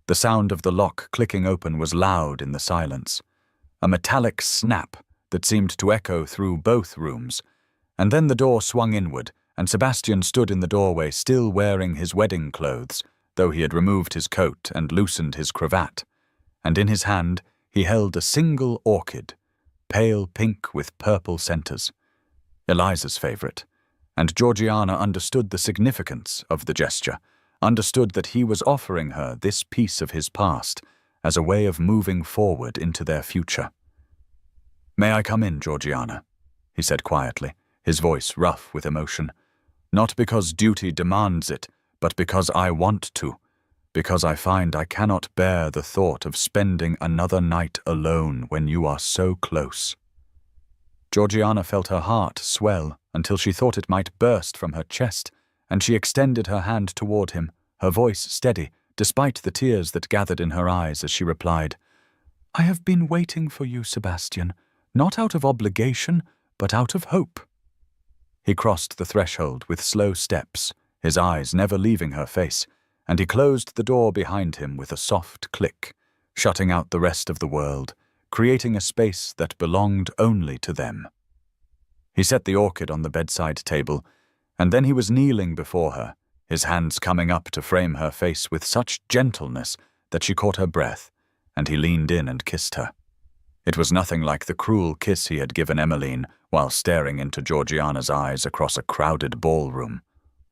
The sound of the lock clicking open was loud in the silence, a metallic snap that seemed to echo through both rooms, and then the door swung inward, and Sebastian stood in the doorway still wearing his wedding clothes, though he had removed his coat and loosened his cravat, and in his hand he held a single orchid, pale pink with purple centers, Eliza's favorite, and Georgiana understood the significance of the gesture, understood that he was offering her this piece of his past as a way of moving forward into their future. "May I come in, Georgiana?" he said quietly, his voice rough with emotion. "Not because duty demands it, but because I want to, because I find I cannot bear the thought of spending another night alone when you are so close." Georgiana felt her heart swell until she thought it might burst from her chest, and she extended her hand toward him, her voice steady, despite the tears that gathered in her eyes as she replied, "I have been waiting for you, Sebastian, not out of obligation, but out of hope." He crossed the threshold with slow steps, his eyes never leaving her face, and he closed the door behind him with a soft click, shutting out the rest of the world, creating a space that belonged only to them. He set the orchid on the bedside table, and then he was kneeling before her, his hands coming up to frame her face with such gentleness that she caught her breath, and he leaned in and kissed her. It was nothing like the cruel kiss he had given Emmeline while staring into Georgiana's eyes across a crowded ballroom.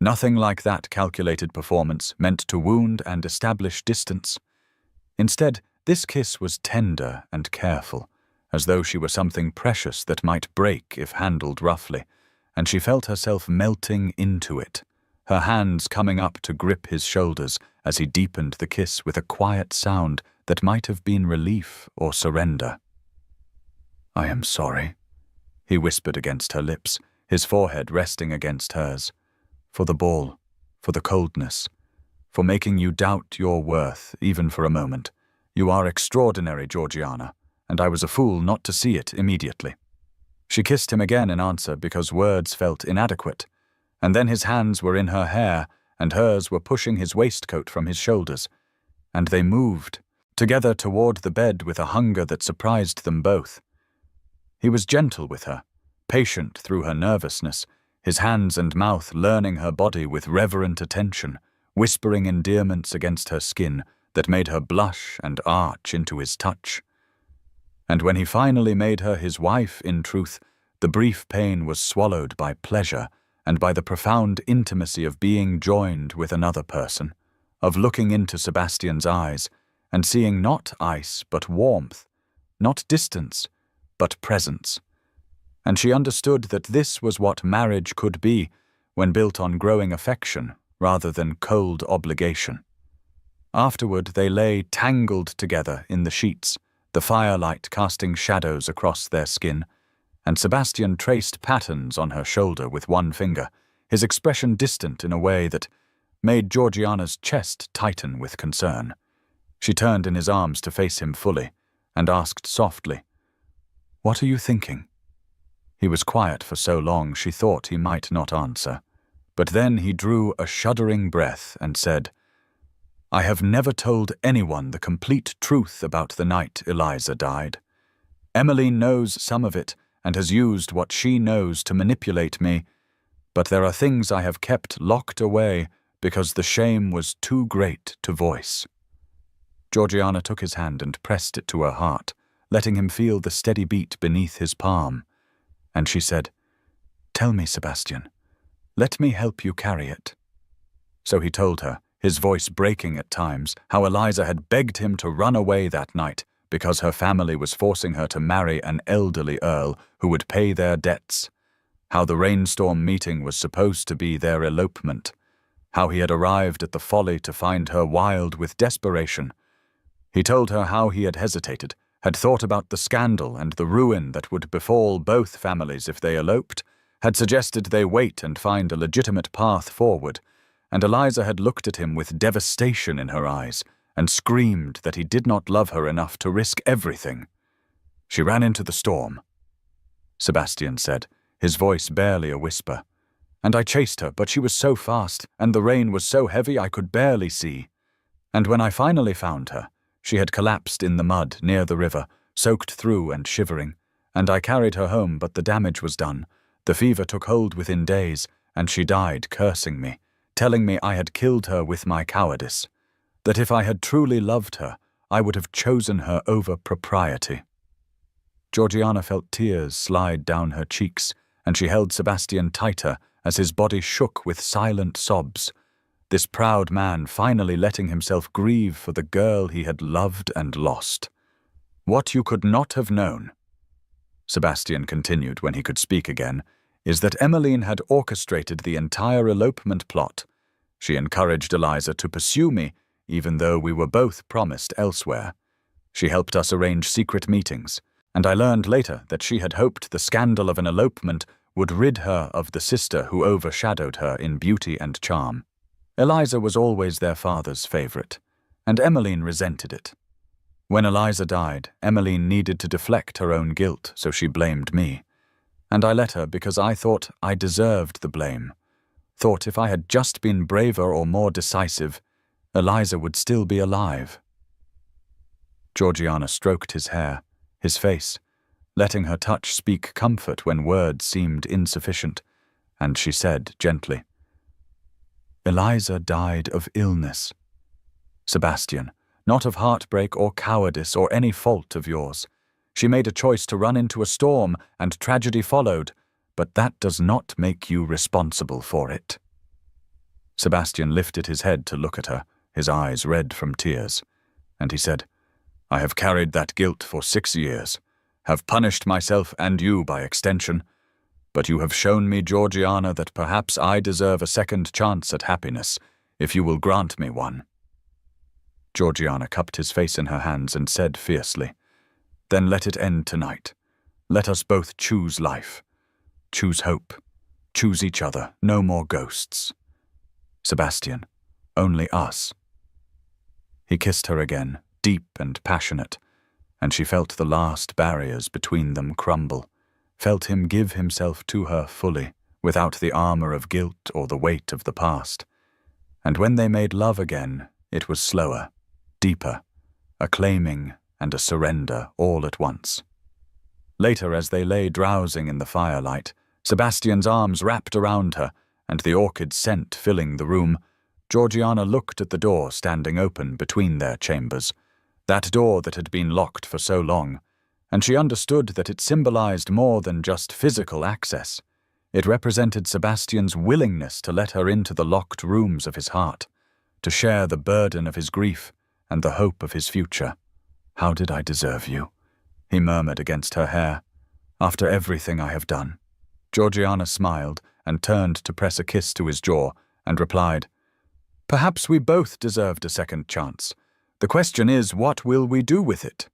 Nothing like that calculated performance meant to wound and establish distance. Instead, this kiss was tender and careful, as though she were something precious that might break if handled roughly, and she felt herself melting into it, her hands coming up to grip his shoulders as he deepened the kiss with a quiet sound that might have been relief or surrender. "I am sorry," he whispered against her lips, his forehead resting against hers, "for the ball, for the coldness, for making you doubt your worth even for a moment. You are extraordinary, Georgiana, and I was a fool not to see it immediately." She kissed him again in answer because words felt inadequate, and then his hands were in her hair and hers were pushing his waistcoat from his shoulders, and they moved, together toward the bed with a hunger that surprised them both. He was gentle with her, patient through her nervousness, his hands and mouth learning her body with reverent attention, whispering endearments against her skin that made her blush and arch into his touch. And when he finally made her his wife, in truth, the brief pain was swallowed by pleasure and by the profound intimacy of being joined with another person, of looking into Sebastian's eyes and seeing not ice but warmth, not distance but presence. And she understood that this was what marriage could be when built on growing affection rather than cold obligation. Afterward they lay tangled together in the sheets, the firelight casting shadows across their skin, and Sebastian traced patterns on her shoulder with one finger, his expression distant in a way that made Georgiana's chest tighten with concern. She turned in his arms to face him fully, and asked softly, "What are you thinking?" He was quiet for so long she thought he might not answer, but then he drew a shuddering breath and said, "I have never told anyone the complete truth about the night Eliza died. Emmeline knows some of it, and has used what she knows to manipulate me, but there are things I have kept locked away because the shame was too great to voice." Georgiana took his hand and pressed it to her heart, letting him feel the steady beat beneath his palm, and she said, "Tell me, Sebastian, let me help you carry it." So he told her, his voice breaking at times, how Eliza had begged him to run away that night because her family was forcing her to marry an elderly earl who would pay their debts, how the rainstorm meeting was supposed to be their elopement, how he had arrived at the Folly to find her wild with desperation. He told her how he had hesitated, had thought about the scandal and the ruin that would befall both families if they eloped, had suggested they wait and find a legitimate path forward, and Eliza had looked at him with devastation in her eyes and screamed that he did not love her enough to risk everything. She ran into the storm, Sebastian said, his voice barely a whisper. And I chased her, but she was so fast, and the rain was so heavy I could barely see. And when I finally found her, she had collapsed in the mud near the river, soaked through and shivering, and I carried her home, but the damage was done. The fever took hold within days, and she died cursing me, telling me I had killed her with my cowardice, that if I had truly loved her, I would have chosen her over propriety. Georgiana felt tears slide down her cheeks, and she held Sebastian tighter as his body shook with silent sobs, this proud man finally letting himself grieve for the girl he had loved and lost. "What you could not have known," Sebastian continued when he could speak again, "is that Emmeline had orchestrated the entire elopement plot. She encouraged Eliza to pursue me, even though we were both promised elsewhere. She helped us arrange secret meetings, and I learned later that she had hoped the scandal of an elopement would rid her of the sister who overshadowed her in beauty and charm. Eliza was always their father's favorite, and Emmeline resented it. When Eliza died, Emmeline needed to deflect her own guilt, so she blamed me. And I let her because I thought I deserved the blame. Thought if I had just been braver or more decisive, Eliza would still be alive." Georgiana stroked his hair, his face, letting her touch speak comfort when words seemed insufficient, and she said gently, "Eliza died of illness, Sebastian, not of heartbreak or cowardice or any fault of yours. She made a choice to run into a storm, and tragedy followed, but that does not make you responsible for it." Sebastian lifted his head to look at her, his eyes red from tears, and he said, "I have carried that guilt for 6 years, have punished myself and you by extension, but you have shown me, Georgiana, that perhaps I deserve a second chance at happiness, if you will grant me one." Georgiana cupped his face in her hands and said fiercely, "Then let it end tonight. Let us both choose life. Choose hope. Choose each other. No more ghosts. Sebastian, only us." He kissed her again, deep and passionate, and she felt the last barriers between them crumble, felt him give himself to her fully, without the armor of guilt or the weight of the past. And when they made love again, it was slower, deeper, a claiming and a surrender all at once. Later, as they lay drowsing in the firelight, Sebastian's arms wrapped around her, and the orchid scent filling the room, Georgiana looked at the door standing open between their chambers, that door that had been locked for so long, and she understood that it symbolized more than just physical access. It represented Sebastian's willingness to let her into the locked rooms of his heart, to share the burden of his grief and the hope of his future. "How did I deserve you?" he murmured against her hair. "After everything I have done." Georgiana smiled and turned to press a kiss to his jaw and replied, "Perhaps we both deserved a second chance. The question is, what will we do with it?"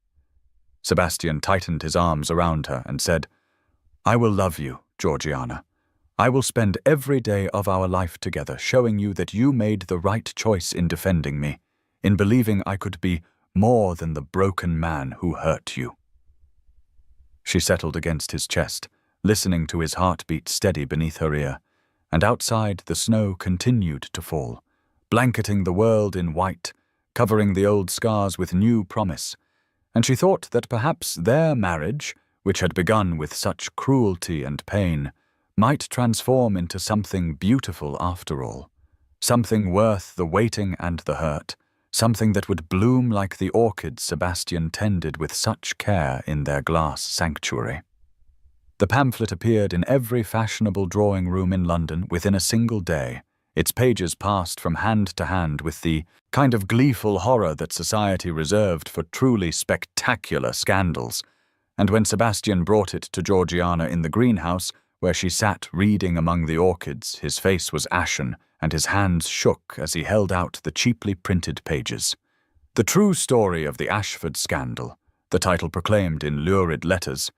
Sebastian tightened his arms around her and said, "I will love you, Georgiana. I will spend every day of our life together showing you that you made the right choice in defending me, in believing I could be more than the broken man who hurt you." She settled against his chest, listening to his heartbeat steady beneath her ear, and outside the snow continued to fall, blanketing the world in white, covering the old scars with new promise, and she thought that perhaps their marriage, which had begun with such cruelty and pain, might transform into something beautiful after all, something worth the waiting and the hurt, something that would bloom like the orchids Sebastian tended with such care in their glass sanctuary. The pamphlet appeared in every fashionable drawing room in London within a single day. Its pages passed from hand to hand with the kind of gleeful horror that society reserved for truly spectacular scandals, and when Sebastian brought it to Georgiana in the greenhouse, where she sat reading among the orchids, his face was ashen, and his hands shook as he held out the cheaply printed pages. "The True Story of the Ashford Scandal," the title proclaimed in lurid letters,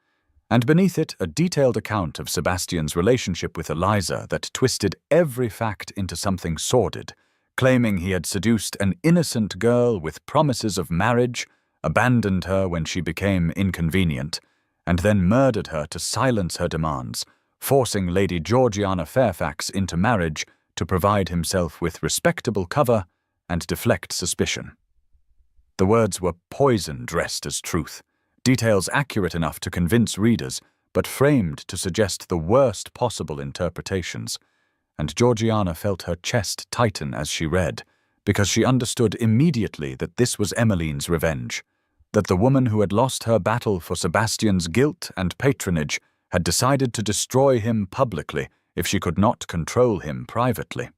and beneath it a detailed account of Sebastian's relationship with Eliza that twisted every fact into something sordid, claiming he had seduced an innocent girl with promises of marriage, abandoned her when she became inconvenient, and then murdered her to silence her demands, forcing Lady Georgiana Fairfax into marriage to provide himself with respectable cover and deflect suspicion. The words were poison dressed as truth, details accurate enough to convince readers, but framed to suggest the worst possible interpretations, and Georgiana felt her chest tighten as she read, because she understood immediately that this was Emmeline's revenge, that the woman who had lost her battle for Sebastian's guilt and patronage had decided to destroy him publicly if she could not control him privately.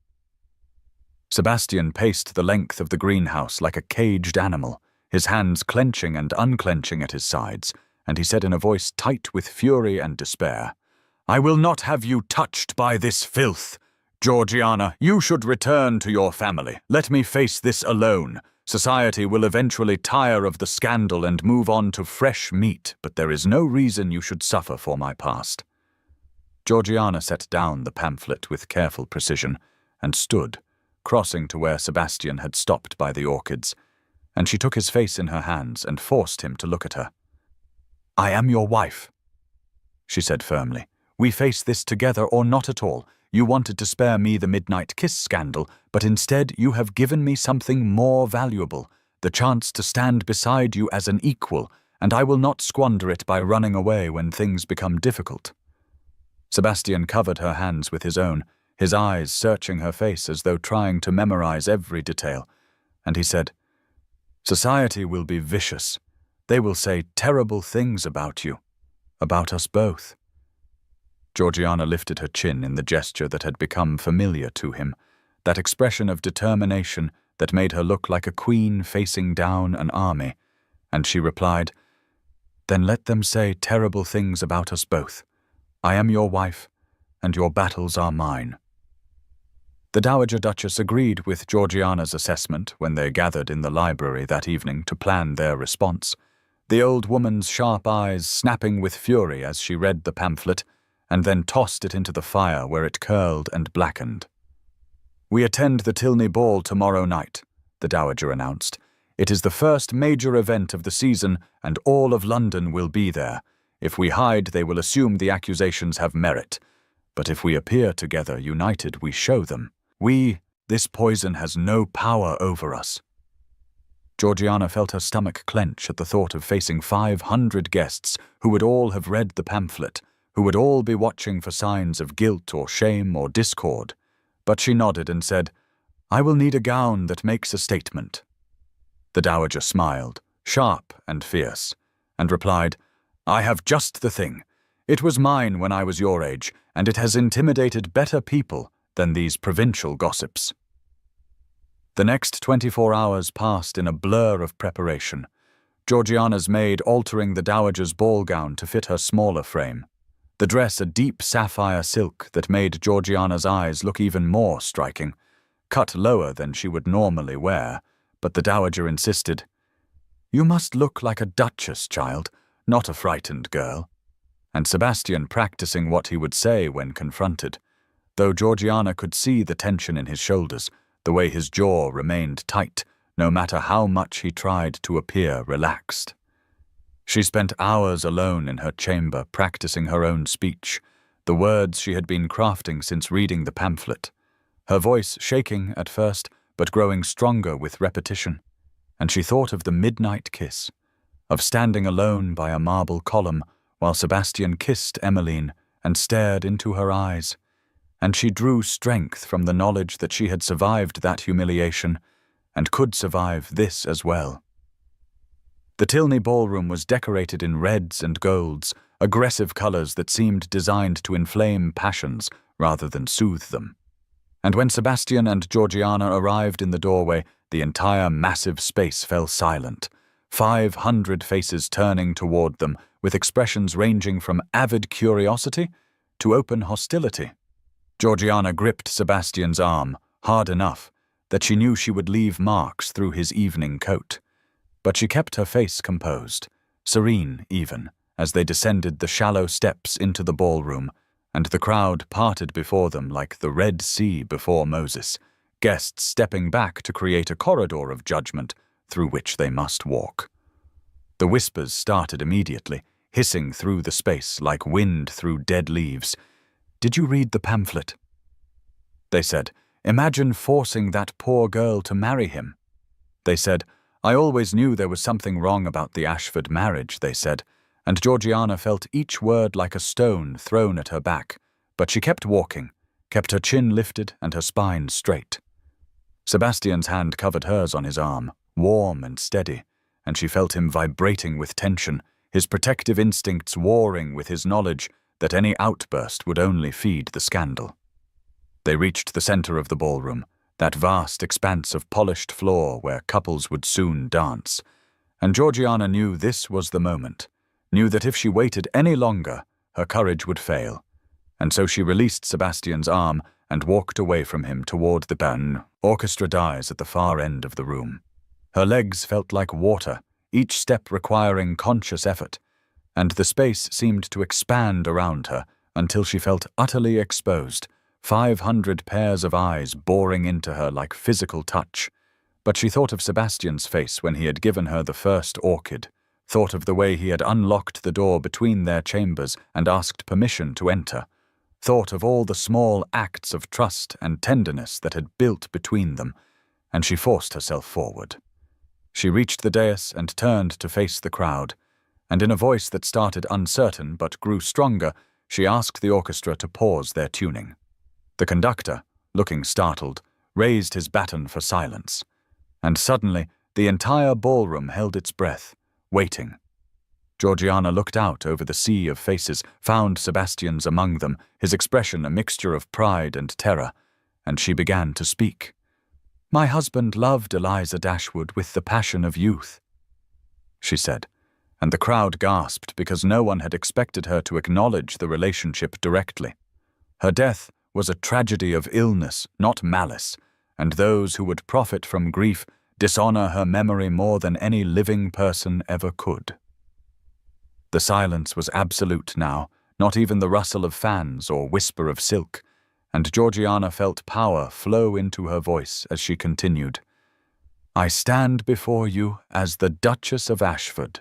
Sebastian paced the length of the greenhouse like a caged animal, his hands clenching and unclenching at his sides, and he said in a voice tight with fury and despair, "I will not have you touched by this filth. Georgiana, you should return to your family. Let me face this alone. Society will eventually tire of the scandal and move on to fresh meat, but there is no reason you should suffer for my past." Georgiana set down the pamphlet with careful precision and stood, crossing to where Sebastian had stopped by the orchids, and she took his face in her hands and forced him to look at her. "I am your wife," she said firmly. "We face this together or not at all. You wanted to spare me the midnight kiss scandal, but instead you have given me something more valuable, the chance to stand beside you as an equal, and I will not squander it by running away when things become difficult." Sebastian covered her hands with his own, his eyes searching her face as though trying to memorize every detail, and he said, "Society will be vicious. They will say terrible things about you, about us both." Georgiana lifted her chin in the gesture that had become familiar to him, that expression of determination that made her look like a queen facing down an army, and she replied, "Then let them say terrible things about us both. I am your wife, and your battles are mine." The Dowager Duchess agreed with Georgiana's assessment when they gathered in the library that evening to plan their response, the old woman's sharp eyes snapping with fury as she read the pamphlet and then tossed it into the fire where it curled and blackened. "We attend the Tilney Ball tomorrow night," the Dowager announced. "It is the first major event of the season, and all of London will be there. If we hide, they will assume the accusations have merit. But if we appear together united, we show them. This poison has no power over us." Georgiana felt her stomach clench at the thought of facing 500 guests who would all have read the pamphlet, who would all be watching for signs of guilt or shame or discord. But she nodded and said, "I will need a gown that makes a statement." The dowager smiled, sharp and fierce, and replied, "I have just the thing. It was mine when I was your age, and it has intimidated better people than these provincial gossips." The next 24 hours passed in a blur of preparation, Georgiana's maid altering the dowager's ball gown to fit her smaller frame, the dress a deep sapphire silk that made Georgiana's eyes look even more striking, cut lower than she would normally wear, but the dowager insisted, "You must look like a duchess, child, not a frightened girl," and Sebastian practicing what he would say when confronted, though Georgiana could see the tension in his shoulders, the way his jaw remained tight, no matter how much he tried to appear relaxed. She spent hours alone in her chamber practicing her own speech, the words she had been crafting since reading the pamphlet, her voice shaking at first, but growing stronger with repetition, and she thought of the midnight kiss, of standing alone by a marble column while Sebastian kissed Emmeline and stared into her eyes, and she drew strength from the knowledge that she had survived that humiliation and could survive this as well. The Tilney ballroom was decorated in reds and golds, aggressive colors that seemed designed to inflame passions rather than soothe them. And when Sebastian and Georgiana arrived in the doorway, the entire massive space fell silent, 500 faces turning toward them with expressions ranging from avid curiosity to open hostility. Georgiana gripped Sebastian's arm, hard enough that she knew she would leave marks through his evening coat. But she kept her face composed, serene even, as they descended the shallow steps into the ballroom, and the crowd parted before them like the Red Sea before Moses, guests stepping back to create a corridor of judgment through which they must walk. The whispers started immediately, hissing through the space like wind through dead leaves. "Did you read the pamphlet?" They said, "Imagine forcing that poor girl to marry him." They said, "I always knew there was something wrong about the Ashford marriage," they said, and Georgiana felt each word like a stone thrown at her back, but she kept walking, kept her chin lifted and her spine straight. Sebastian's hand covered hers on his arm, warm and steady, and she felt him vibrating with tension, his protective instincts warring with his knowledge that any outburst would only feed the scandal. They reached the center of the ballroom, that vast expanse of polished floor where couples would soon dance, and Georgiana knew this was the moment, knew that if she waited any longer, her courage would fail, and so she released Sebastian's arm and walked away from him toward the orchestra dais at the far end of the room. Her legs felt like water, each step requiring conscious effort, and the space seemed to expand around her until she felt utterly exposed, 500 pairs of eyes boring into her like physical touch. But she thought of Sebastian's face when he had given her the first orchid, thought of the way he had unlocked the door between their chambers and asked permission to enter, thought of all the small acts of trust and tenderness that had built between them, and she forced herself forward. She reached the dais and turned to face the crowd, and in a voice that started uncertain but grew stronger, she asked the orchestra to pause their tuning. The conductor, looking startled, raised his baton for silence, and suddenly the entire ballroom held its breath, waiting. Georgiana looked out over the sea of faces, found Sebastian's among them, his expression a mixture of pride and terror, and she began to speak. "My husband loved Eliza Dashwood with the passion of youth," she said, and the crowd gasped because no one had expected her to acknowledge the relationship directly. Her death was a tragedy of illness, not malice, and those who would profit from grief dishonor her memory more than any living person ever could. The silence was absolute now, not even the rustle of fans or whisper of silk, and Georgiana felt power flow into her voice as she continued. "I stand before you as the Duchess of Ashford,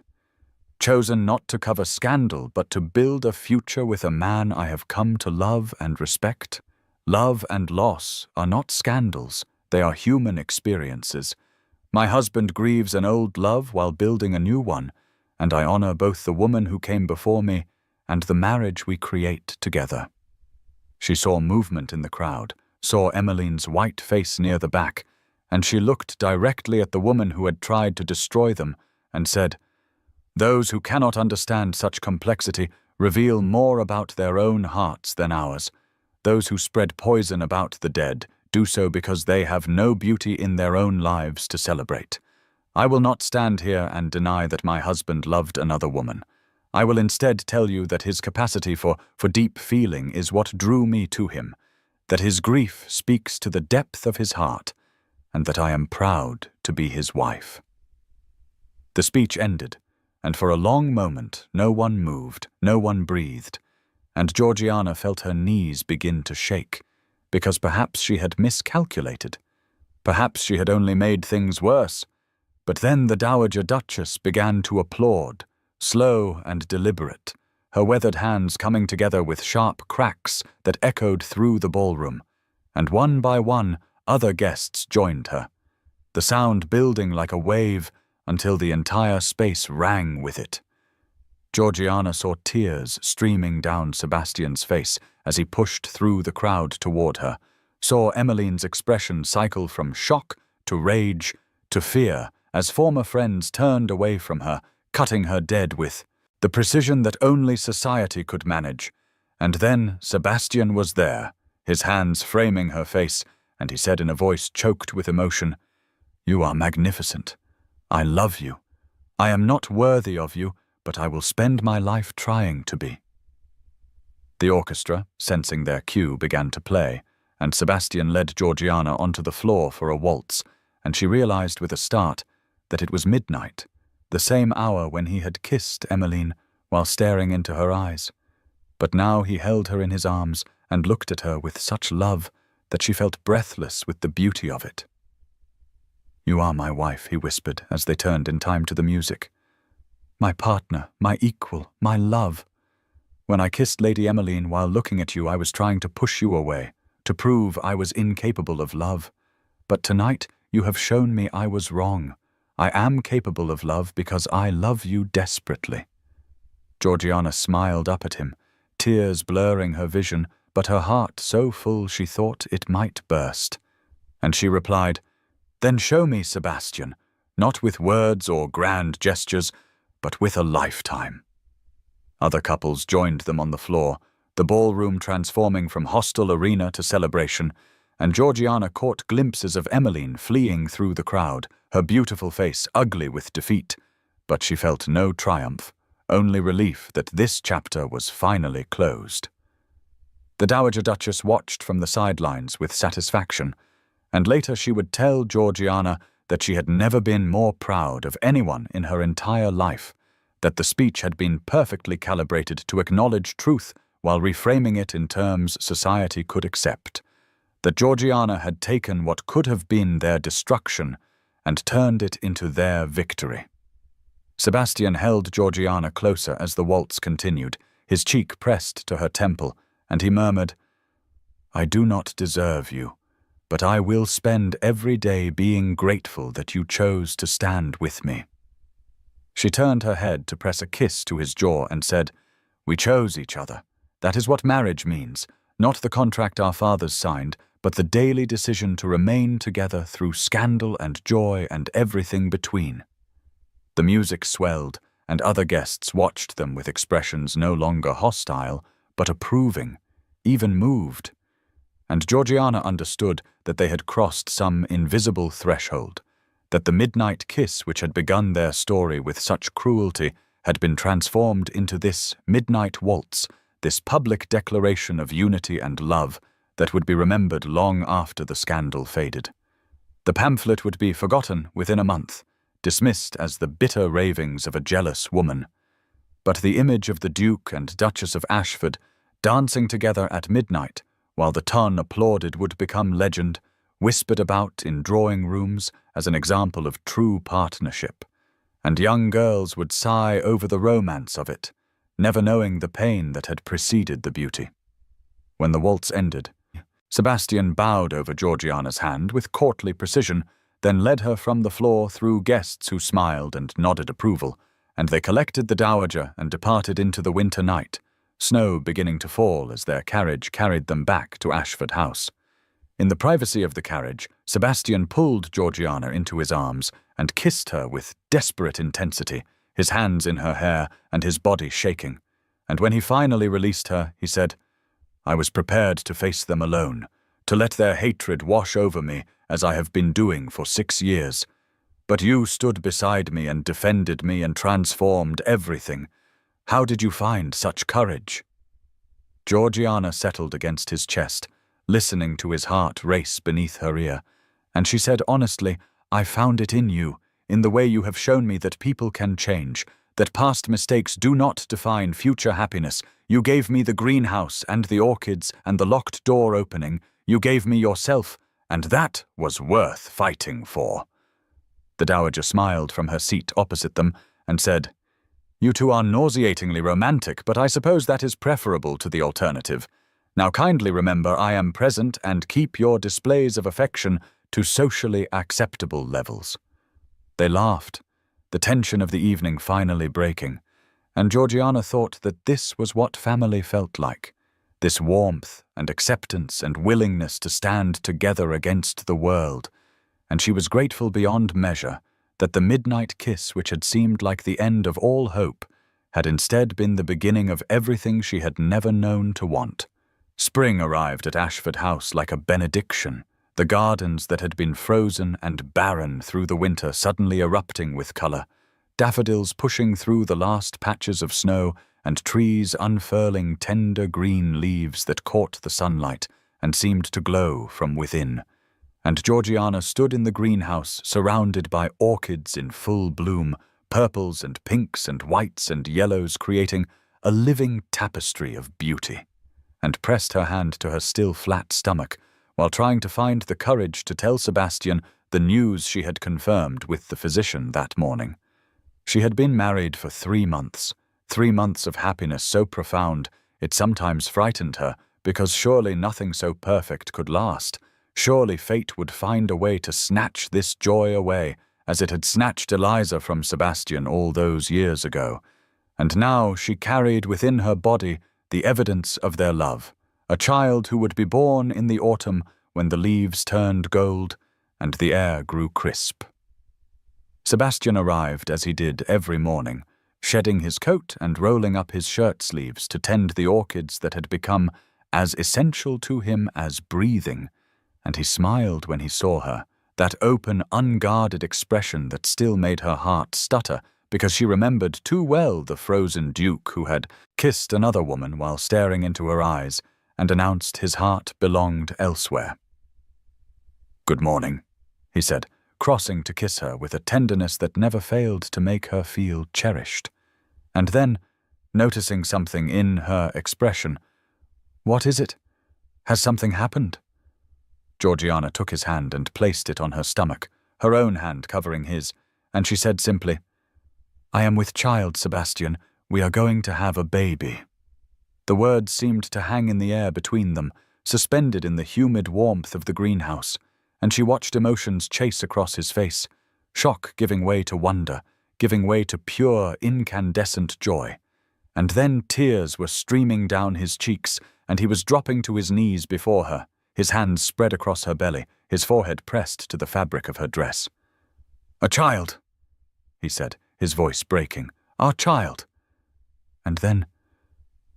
chosen not to cover scandal but to build a future with a man I have come to love and respect. Love and loss are not scandals, they are human experiences. My husband grieves an old love while building a new one, and I honor both the woman who came before me and the marriage we create together." She saw movement in the crowd, saw Emmeline's white face near the back, and she looked directly at the woman who had tried to destroy them and said, "Those who cannot understand such complexity reveal more about their own hearts than ours. Those who spread poison about the dead do so because they have no beauty in their own lives to celebrate. I will not stand here and deny that my husband loved another woman. I will instead tell you that his capacity for deep feeling is what drew me to him, that his grief speaks to the depth of his heart, and that I am proud to be his wife." The speech ended, and for a long moment no one moved, no one breathed, and Georgiana felt her knees begin to shake, because perhaps she had miscalculated. Perhaps she had only made things worse. But then the Dowager Duchess began to applaud, slow and deliberate, her weathered hands coming together with sharp cracks that echoed through the ballroom, and one by one other guests joined her, the sound building like a wave until the entire space rang with it. Georgiana saw tears streaming down Sebastian's face as he pushed through the crowd toward her, saw Emmeline's expression cycle from shock to rage to fear as former friends turned away from her, cutting her dead with the precision that only society could manage. And then Sebastian was there, his hands framing her face, and he said in a voice choked with emotion, "You are magnificent. I love you. I am not worthy of you, but I will spend my life trying to be." The orchestra, sensing their cue, began to play, and Sebastian led Georgiana onto the floor for a waltz, and she realized with a start that it was midnight, the same hour when he had kissed Emmeline while staring into her eyes. But now he held her in his arms and looked at her with such love that she felt breathless with the beauty of it. "You are my wife," he whispered as they turned in time to the music. "My partner, my equal, my love. When I kissed Lady Emmeline while looking at you, I was trying to push you away, to prove I was incapable of love. But tonight you have shown me I was wrong. I am capable of love because I love you desperately." Georgiana smiled up at him, tears blurring her vision, but her heart so full she thought it might burst. And she replied, "Then show me, Sebastian, not with words or grand gestures, but with a lifetime." Other couples joined them on the floor, the ballroom transforming from hostile arena to celebration, and Georgiana caught glimpses of Emmeline fleeing through the crowd, her beautiful face ugly with defeat. But she felt no triumph, only relief that this chapter was finally closed. The Dowager Duchess watched from the sidelines with satisfaction, and later she would tell Georgiana that she had never been more proud of anyone in her entire life, that the speech had been perfectly calibrated to acknowledge truth while reframing it in terms society could accept, that Georgiana had taken what could have been their destruction and turned it into their victory. Sebastian held Georgiana closer as the waltz continued, his cheek pressed to her temple, and he murmured, "I do not deserve you, but I will spend every day being grateful that you chose to stand with me." She turned her head to press a kiss to his jaw and said, "We chose each other. That is what marriage means, not the contract our fathers signed, but the daily decision to remain together through scandal and joy and everything between." The music swelled, and other guests watched them with expressions no longer hostile, but approving, even moved. And Georgiana understood that they had crossed some invisible threshold, that the midnight kiss which had begun their story with such cruelty had been transformed into this midnight waltz, this public declaration of unity and love that would be remembered long after the scandal faded. The pamphlet would be forgotten within a month, dismissed as the bitter ravings of a jealous woman. But the image of the Duke and Duchess of Ashford dancing together at midnight, while the ton applauded, would become legend, whispered about in drawing rooms as an example of true partnership, and young girls would sigh over the romance of it, never knowing the pain that had preceded the beauty. When the waltz ended, Sebastian bowed over Georgiana's hand with courtly precision, then led her from the floor through guests who smiled and nodded approval, and they collected the dowager and departed into the winter night, snow beginning to fall as their carriage carried them back to Ashford House. In the privacy of the carriage, Sebastian pulled Georgiana into his arms and kissed her with desperate intensity, his hands in her hair and his body shaking. And when he finally released her, he said, "I was prepared to face them alone, to let their hatred wash over me as I have been doing for 6 years. But you stood beside me and defended me and transformed everything. How did you find such courage?" Georgiana settled against his chest, listening to his heart race beneath her ear, and she said honestly, "I found it in you, in the way you have shown me that people can change, that past mistakes do not define future happiness. You gave me the greenhouse and the orchids and the locked door opening. You gave me yourself, and that was worth fighting for." The dowager smiled from her seat opposite them and said, "You two are nauseatingly romantic, but I suppose that is preferable to the alternative. Now kindly remember I am present and keep your displays of affection to socially acceptable levels." They laughed, the tension of the evening finally breaking, and Georgiana thought that this was what family felt like, this warmth and acceptance and willingness to stand together against the world, and she was grateful beyond measure that the midnight kiss which had seemed like the end of all hope had instead been the beginning of everything she had never known to want. Spring arrived at Ashford House like a benediction, the gardens that had been frozen and barren through the winter suddenly erupting with colour, daffodils pushing through the last patches of snow and trees unfurling tender green leaves that caught the sunlight and seemed to glow from within. And Georgiana stood in the greenhouse surrounded by orchids in full bloom, purples and pinks and whites and yellows creating a living tapestry of beauty, and pressed her hand to her still flat stomach, while trying to find the courage to tell Sebastian the news she had confirmed with the physician that morning. She had been married for 3 months, 3 months of happiness so profound it sometimes frightened her, because surely nothing so perfect could last. Surely fate would find a way to snatch this joy away, as it had snatched Eliza from Sebastian all those years ago. And now she carried within her body the evidence of their love, a child who would be born in the autumn when the leaves turned gold and the air grew crisp. Sebastian arrived as he did every morning, shedding his coat and rolling up his shirt sleeves to tend the orchids that had become as essential to him as breathing, and he smiled when he saw her, that open, unguarded expression that still made her heart stutter because she remembered too well the frozen duke who had kissed another woman while staring into her eyes and announced his heart belonged elsewhere. "Good morning," he said, crossing to kiss her with a tenderness that never failed to make her feel cherished. And then, noticing something in her expression, "What is it? Has something happened?" Georgiana took his hand and placed it on her stomach, her own hand covering his, and she said simply, "I am with child, Sebastian. We are going to have a baby." The words seemed to hang in the air between them, suspended in the humid warmth of the greenhouse, and she watched emotions chase across his face, shock giving way to wonder, giving way to pure, incandescent joy. And then tears were streaming down his cheeks, and he was dropping to his knees before her, his hands spread across her belly, his forehead pressed to the fabric of her dress. "A child," he said, his voice breaking. "Our child." And then,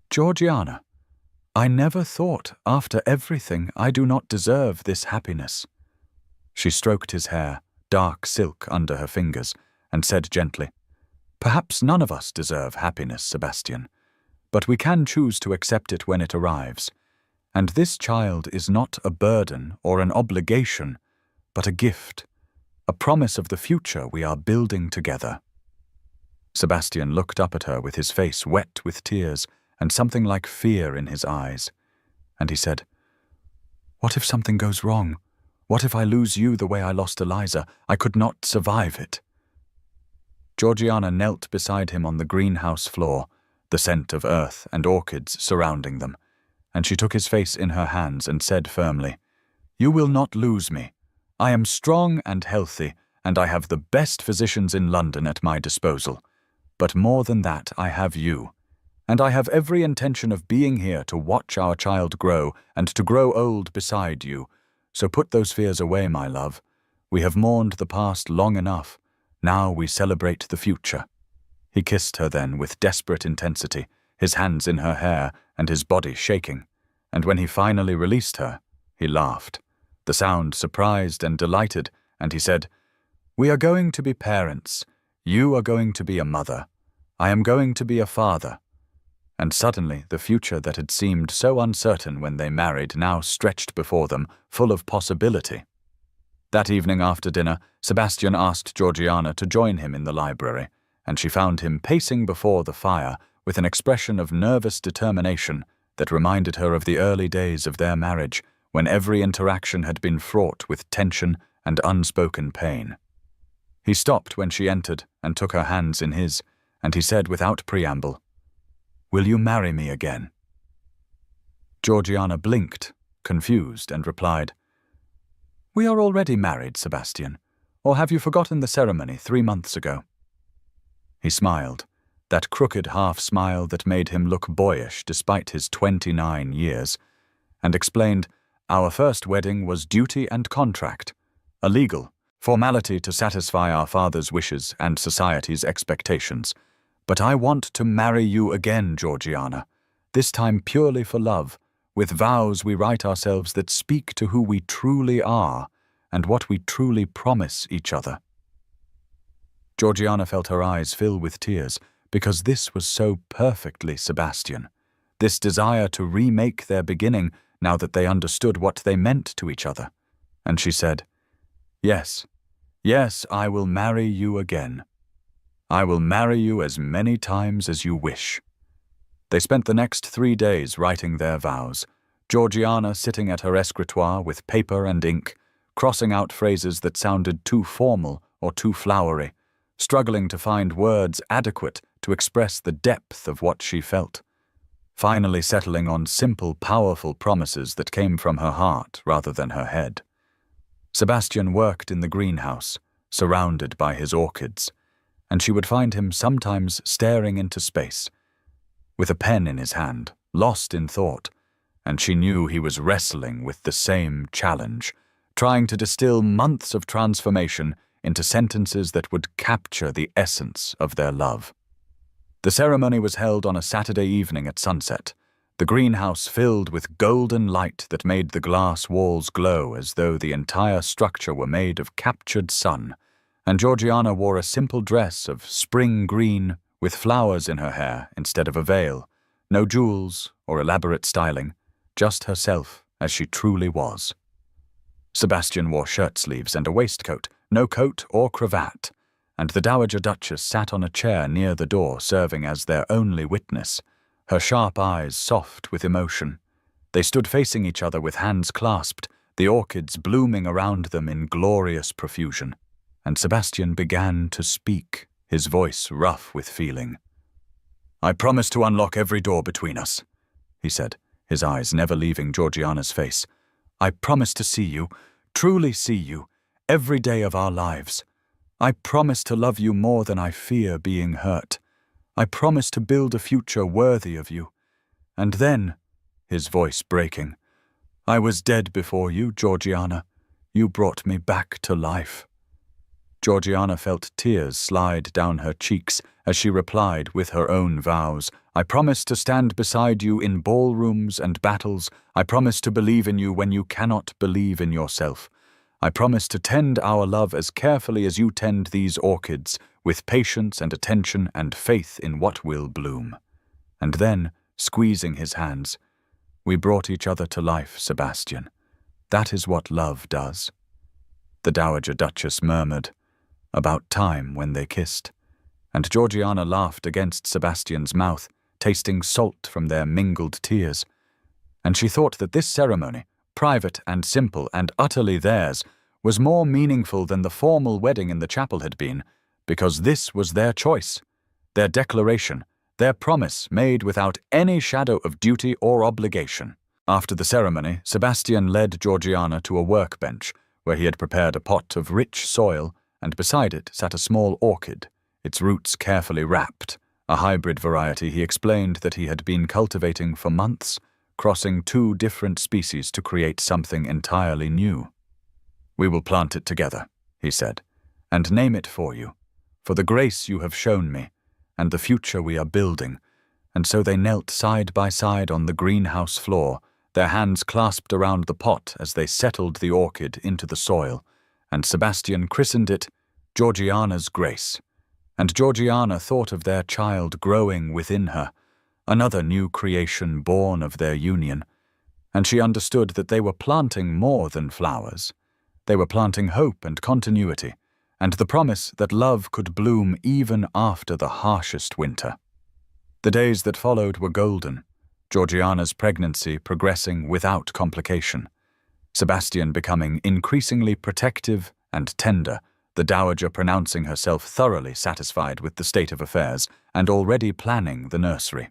"Georgiana, I never thought, after everything, I do not deserve this happiness." She stroked his hair, dark silk under her fingers, and said gently, "Perhaps none of us deserve happiness, Sebastian, but we can choose to accept it when it arrives. And this child is not a burden or an obligation, but a gift, a promise of the future we are building together." Sebastian looked up at her with his face wet with tears and something like fear in his eyes, and he said, "What if something goes wrong? What if I lose you the way I lost Eliza? I could not survive it." Georgiana knelt beside him on the greenhouse floor, the scent of earth and orchids surrounding them, and she took his face in her hands and said firmly, "You will not lose me. I am strong and healthy, and I have the best physicians in London at my disposal. But more than that, I have you. And I have every intention of being here to watch our child grow and to grow old beside you. So put those fears away, my love. We have mourned the past long enough. Now we celebrate the future." He kissed her then with desperate intensity, his hands in her hair and his body shaking. And when he finally released her, he laughed. The sound surprised and delighted, and he said, "We are going to be parents. You are going to be a mother. I am going to be a father." And suddenly the future that had seemed so uncertain when they married now stretched before them, full of possibility. That evening after dinner, Sebastian asked Georgiana to join him in the library, and she found him pacing before the fire with an expression of nervous determination that reminded her of the early days of their marriage, when every interaction had been fraught with tension and unspoken pain. He stopped when she entered and took her hands in his, and he said without preamble, "Will you marry me again?" Georgiana blinked, confused, and replied, "We are already married, Sebastian. Or have you forgotten the ceremony 3 months ago?" He smiled, that crooked half-smile that made him look boyish despite his 29 years, and explained, "Our first wedding was duty and contract, a legal formality to satisfy our father's wishes and society's expectations. But I want to marry you again, Georgiana, this time purely for love, with vows we write ourselves that speak to who we truly are and what we truly promise each other." Georgiana felt her eyes fill with tears, because this was so perfectly Sebastian, this desire to remake their beginning now that they understood what they meant to each other. And she said, "Yes, yes, I will marry you again. I will marry you as many times as you wish." They spent the next 3 days writing their vows, Georgiana sitting at her escritoire with paper and ink, crossing out phrases that sounded too formal or too flowery, struggling to find words adequate to express the depth of what she felt, finally settling on simple, powerful promises that came from her heart rather than her head. Sebastian worked in the greenhouse, surrounded by his orchids, and she would find him sometimes staring into space, with a pen in his hand, lost in thought, and she knew he was wrestling with the same challenge, trying to distill months of transformation into sentences that would capture the essence of their love. The ceremony was held on a Saturday evening at sunset, the greenhouse filled with golden light that made the glass walls glow as though the entire structure were made of captured sun, and Georgiana wore a simple dress of spring green with flowers in her hair instead of a veil, no jewels or elaborate styling, just herself as she truly was. Sebastian wore shirt sleeves and a waistcoat, no coat or cravat, and the Dowager Duchess sat on a chair near the door serving as their only witness, her sharp eyes soft with emotion. They stood facing each other with hands clasped, the orchids blooming around them in glorious profusion. And Sebastian began to speak, his voice rough with feeling. "I promise to unlock every door between us," he said, his eyes never leaving Georgiana's face. "I promise to see you, truly see you, every day of our lives. I promise to love you more than I fear being hurt. I promise to build a future worthy of you. And then," his voice breaking, "I was dead before you, Georgiana. You brought me back to life." Georgiana felt tears slide down her cheeks as she replied with her own vows. "I promise to stand beside you in ballrooms and battles. I promise to believe in you when you cannot believe in yourself. I promise to tend our love as carefully as you tend these orchids, with patience and attention and faith in what will bloom." And then, squeezing his hands, "We brought each other to life, Sebastian. That is what love does." The Dowager Duchess murmured, "About time," when they kissed, and Georgiana laughed against Sebastian's mouth, tasting salt from their mingled tears. And she thought that this ceremony, private and simple and utterly theirs, was more meaningful than the formal wedding in the chapel had been, because this was their choice, their declaration, their promise made without any shadow of duty or obligation. After the ceremony, Sebastian led Georgiana to a workbench, where he had prepared a pot of rich soil, and beside it sat a small orchid, its roots carefully wrapped, a hybrid variety he explained that he had been cultivating for months, crossing 2 different species to create something entirely new. "We will plant it together," he said, "and name it for you, for the grace you have shown me, and the future we are building." And so they knelt side by side on the greenhouse floor, their hands clasped around the pot as they settled the orchid into the soil, and Sebastian christened it Georgiana's Grace. And Georgiana thought of their child growing within her, another new creation born of their union, and she understood that they were planting more than flowers. They were planting hope and continuity, and the promise that love could bloom even after the harshest winter. The days that followed were golden, Georgiana's pregnancy progressing without complication, Sebastian becoming increasingly protective and tender, the dowager pronouncing herself thoroughly satisfied with the state of affairs and already planning the nursery.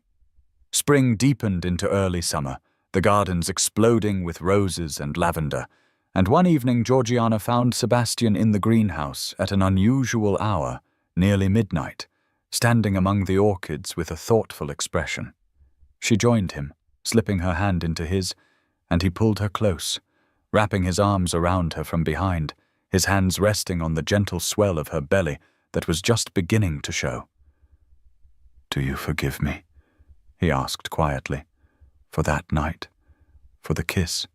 Spring deepened into early summer, the gardens exploding with roses and lavender, and one evening Georgiana found Sebastian in the greenhouse at an unusual hour, nearly midnight, standing among the orchids with a thoughtful expression. She joined him, slipping her hand into his, and he pulled her close, wrapping his arms around her from behind, his hands resting on the gentle swell of her belly that was just beginning to show. "Do you forgive me?" he asked quietly, "for that night, for the kiss,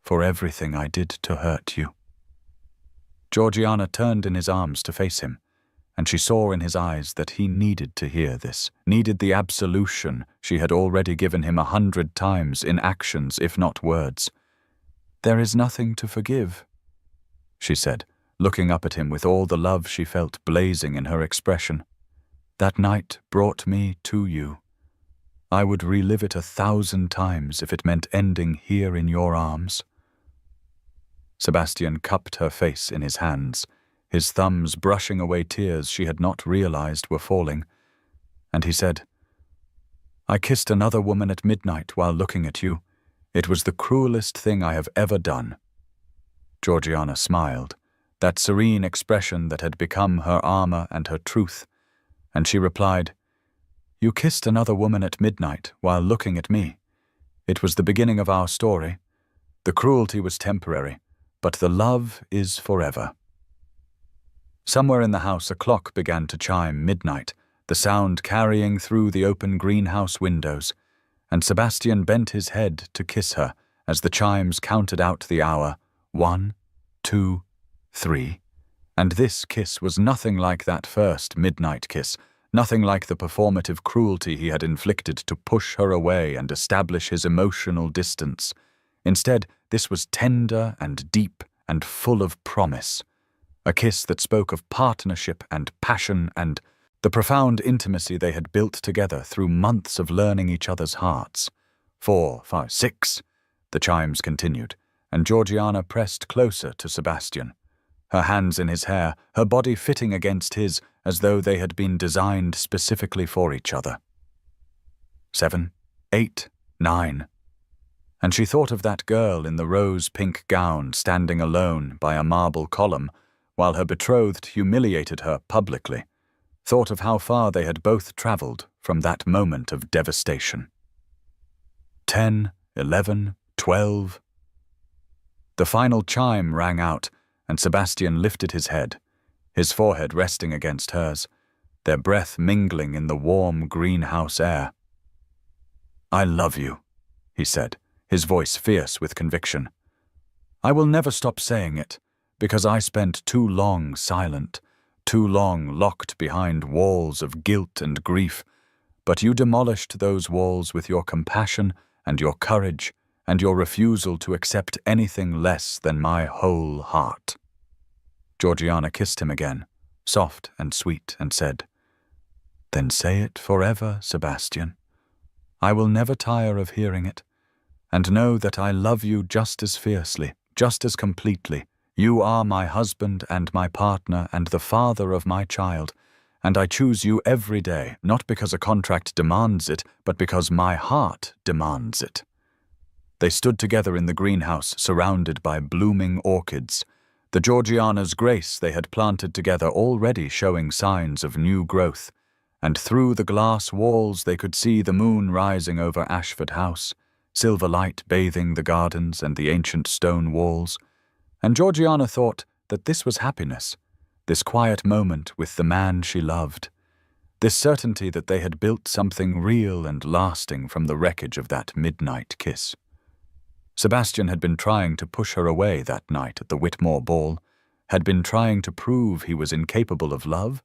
for everything I did to hurt you?" Georgiana turned in his arms to face him, and she saw in his eyes that he needed to hear this, needed the absolution she had already given him 100 times in actions, if not words. "There is nothing to forgive," she said, looking up at him with all the love she felt blazing in her expression. "That night brought me to you. I would relive it 1,000 times if it meant ending here in your arms." Sebastian cupped her face in his hands, his thumbs brushing away tears she had not realized were falling, and he said, "I kissed another woman at midnight while looking at you. It was the cruelest thing I have ever done." Georgiana smiled, that serene expression that had become her armor and her truth, and she replied, "You kissed another woman at midnight while looking at me. It was the beginning of our story. The cruelty was temporary, but the love is forever." Somewhere in the house a clock began to chime midnight, the sound carrying through the open greenhouse windows, and Sebastian bent his head to kiss her as the chimes counted out the hour, 1, 2, 3. And this kiss was nothing like that first midnight kiss, nothing like the performative cruelty he had inflicted to push her away and establish his emotional distance. Instead, this was tender and deep and full of promise, a kiss that spoke of partnership and passion and the profound intimacy they had built together through months of learning each other's hearts. 4, 5, 6, the chimes continued, and Georgiana pressed closer to Sebastian, her hands in his hair, her body fitting against his as though they had been designed specifically for each other. 7, 8, 9. And she thought of that girl in the rose-pink gown standing alone by a marble column while her betrothed humiliated her publicly, thought of how far they had both traveled from that moment of devastation. 10, 11, 12. The final chime rang out, and Sebastian lifted his head, his forehead resting against hers, their breath mingling in the warm greenhouse air. "I love you," he said, his voice fierce with conviction. "I will never stop saying it, because I spent too long silent, too long locked behind walls of guilt and grief, but you demolished those walls with your compassion and your courage and your refusal to accept anything less than my whole heart." Georgiana kissed him again, soft and sweet, and said, "Then say it forever, Sebastian. I will never tire of hearing it, and know that I love you just as fiercely, just as completely. You are my husband and my partner and the father of my child, and I choose you every day, not because a contract demands it, but because my heart demands it." They stood together in the greenhouse, surrounded by blooming orchids, The Georgiana's grace they had planted together already showing signs of new growth, and through the glass walls they could see the moon rising over Ashford House, silver light bathing the gardens and the ancient stone walls, and Georgiana thought that this was happiness, this quiet moment with the man she loved, this certainty that they had built something real and lasting from the wreckage of that midnight kiss. Sebastian had been trying to push her away that night at the Whitmore ball, had been trying to prove he was incapable of love,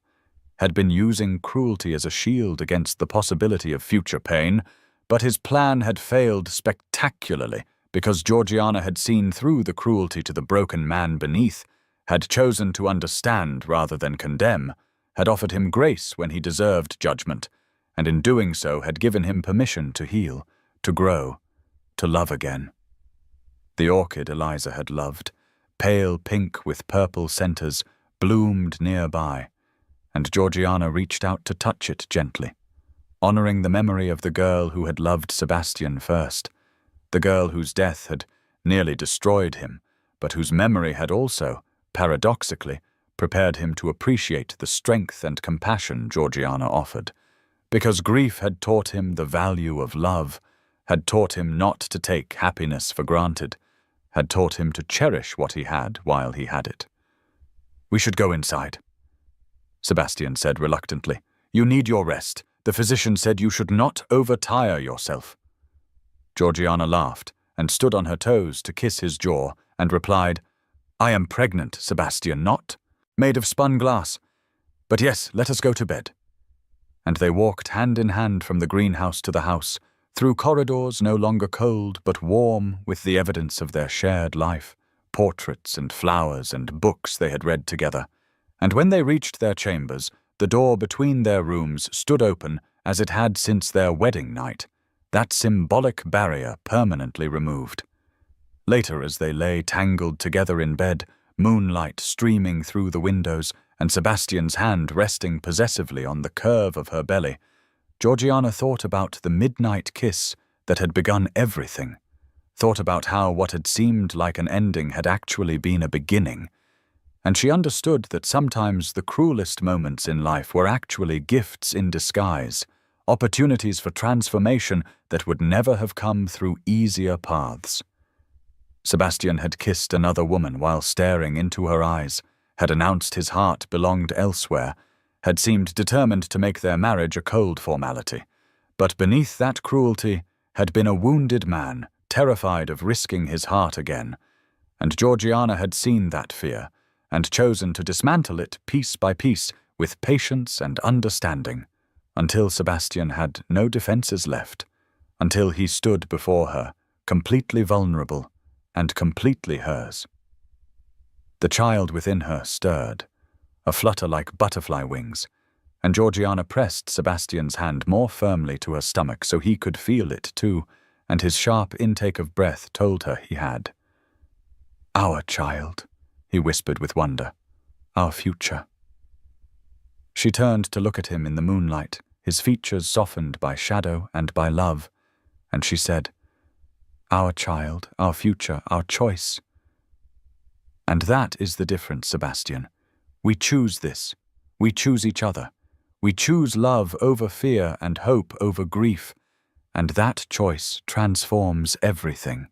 had been using cruelty as a shield against the possibility of future pain, but his plan had failed spectacularly because Georgiana had seen through the cruelty to the broken man beneath, had chosen to understand rather than condemn, had offered him grace when he deserved judgment, and in doing so had given him permission to heal, to grow, to love again. The orchid Eliza had loved, pale pink with purple centers, bloomed nearby, and Georgiana reached out to touch it gently, honoring the memory of the girl who had loved Sebastian first, the girl whose death had nearly destroyed him, but whose memory had also, paradoxically, prepared him to appreciate the strength and compassion Georgiana offered, because grief had taught him the value of love, had taught him not to take happiness for granted, had taught him to cherish what he had while he had it. "We should go inside," Sebastian said reluctantly. "You need your rest. The physician said you should not overtire yourself." Georgiana laughed and stood on her toes to kiss his jaw and replied, "I am pregnant, Sebastian, not made of spun glass. But yes, let us go to bed." And they walked hand in hand from the greenhouse to the house, through corridors no longer cold but warm with the evidence of their shared life, portraits and flowers and books they had read together. And when they reached their chambers, the door between their rooms stood open as it had since their wedding night, that symbolic barrier permanently removed. Later, as they lay tangled together in bed, moonlight streaming through the windows and Sebastian's hand resting possessively on the curve of her belly, Georgiana thought about the midnight kiss that had begun everything, thought about how what had seemed like an ending had actually been a beginning, and she understood that sometimes the cruelest moments in life were actually gifts in disguise, opportunities for transformation that would never have come through easier paths. Sebastian had kissed another woman while staring into her eyes, had announced his heart belonged elsewhere, had seemed determined to make their marriage a cold formality. But beneath that cruelty had been a wounded man, terrified of risking his heart again, and Georgiana had seen that fear, and chosen to dismantle it piece by piece with patience and understanding, until Sebastian had no defenses left, until he stood before her, completely vulnerable and completely hers. The child within her stirred, a flutter like butterfly wings, and Georgiana pressed Sebastian's hand more firmly to her stomach so he could feel it too, and his sharp intake of breath told her he had. "Our child," he whispered with wonder, "our future." She turned to look at him in the moonlight, his features softened by shadow and by love, and she said, "Our child, our future, our choice." And that is the difference, Sebastian. We choose this. We choose each other. We choose love over fear and hope over grief, and that choice transforms everything.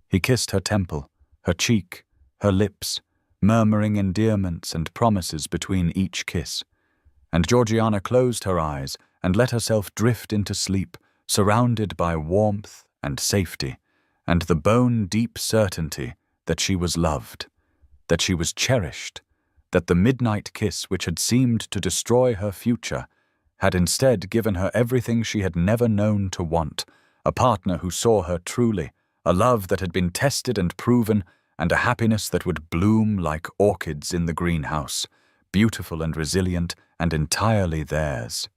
He kissed her temple, her cheek, her lips, murmuring endearments and promises between each kiss, and Georgiana closed her eyes and let herself drift into sleep, surrounded by warmth and safety, and the bone-deep certainty that she was loved, that she was cherished, that the midnight kiss which had seemed to destroy her future had instead given her everything she had never known to want, a partner who saw her truly, a love that had been tested and proven, and a happiness that would bloom like orchids in the greenhouse, beautiful and resilient and entirely theirs.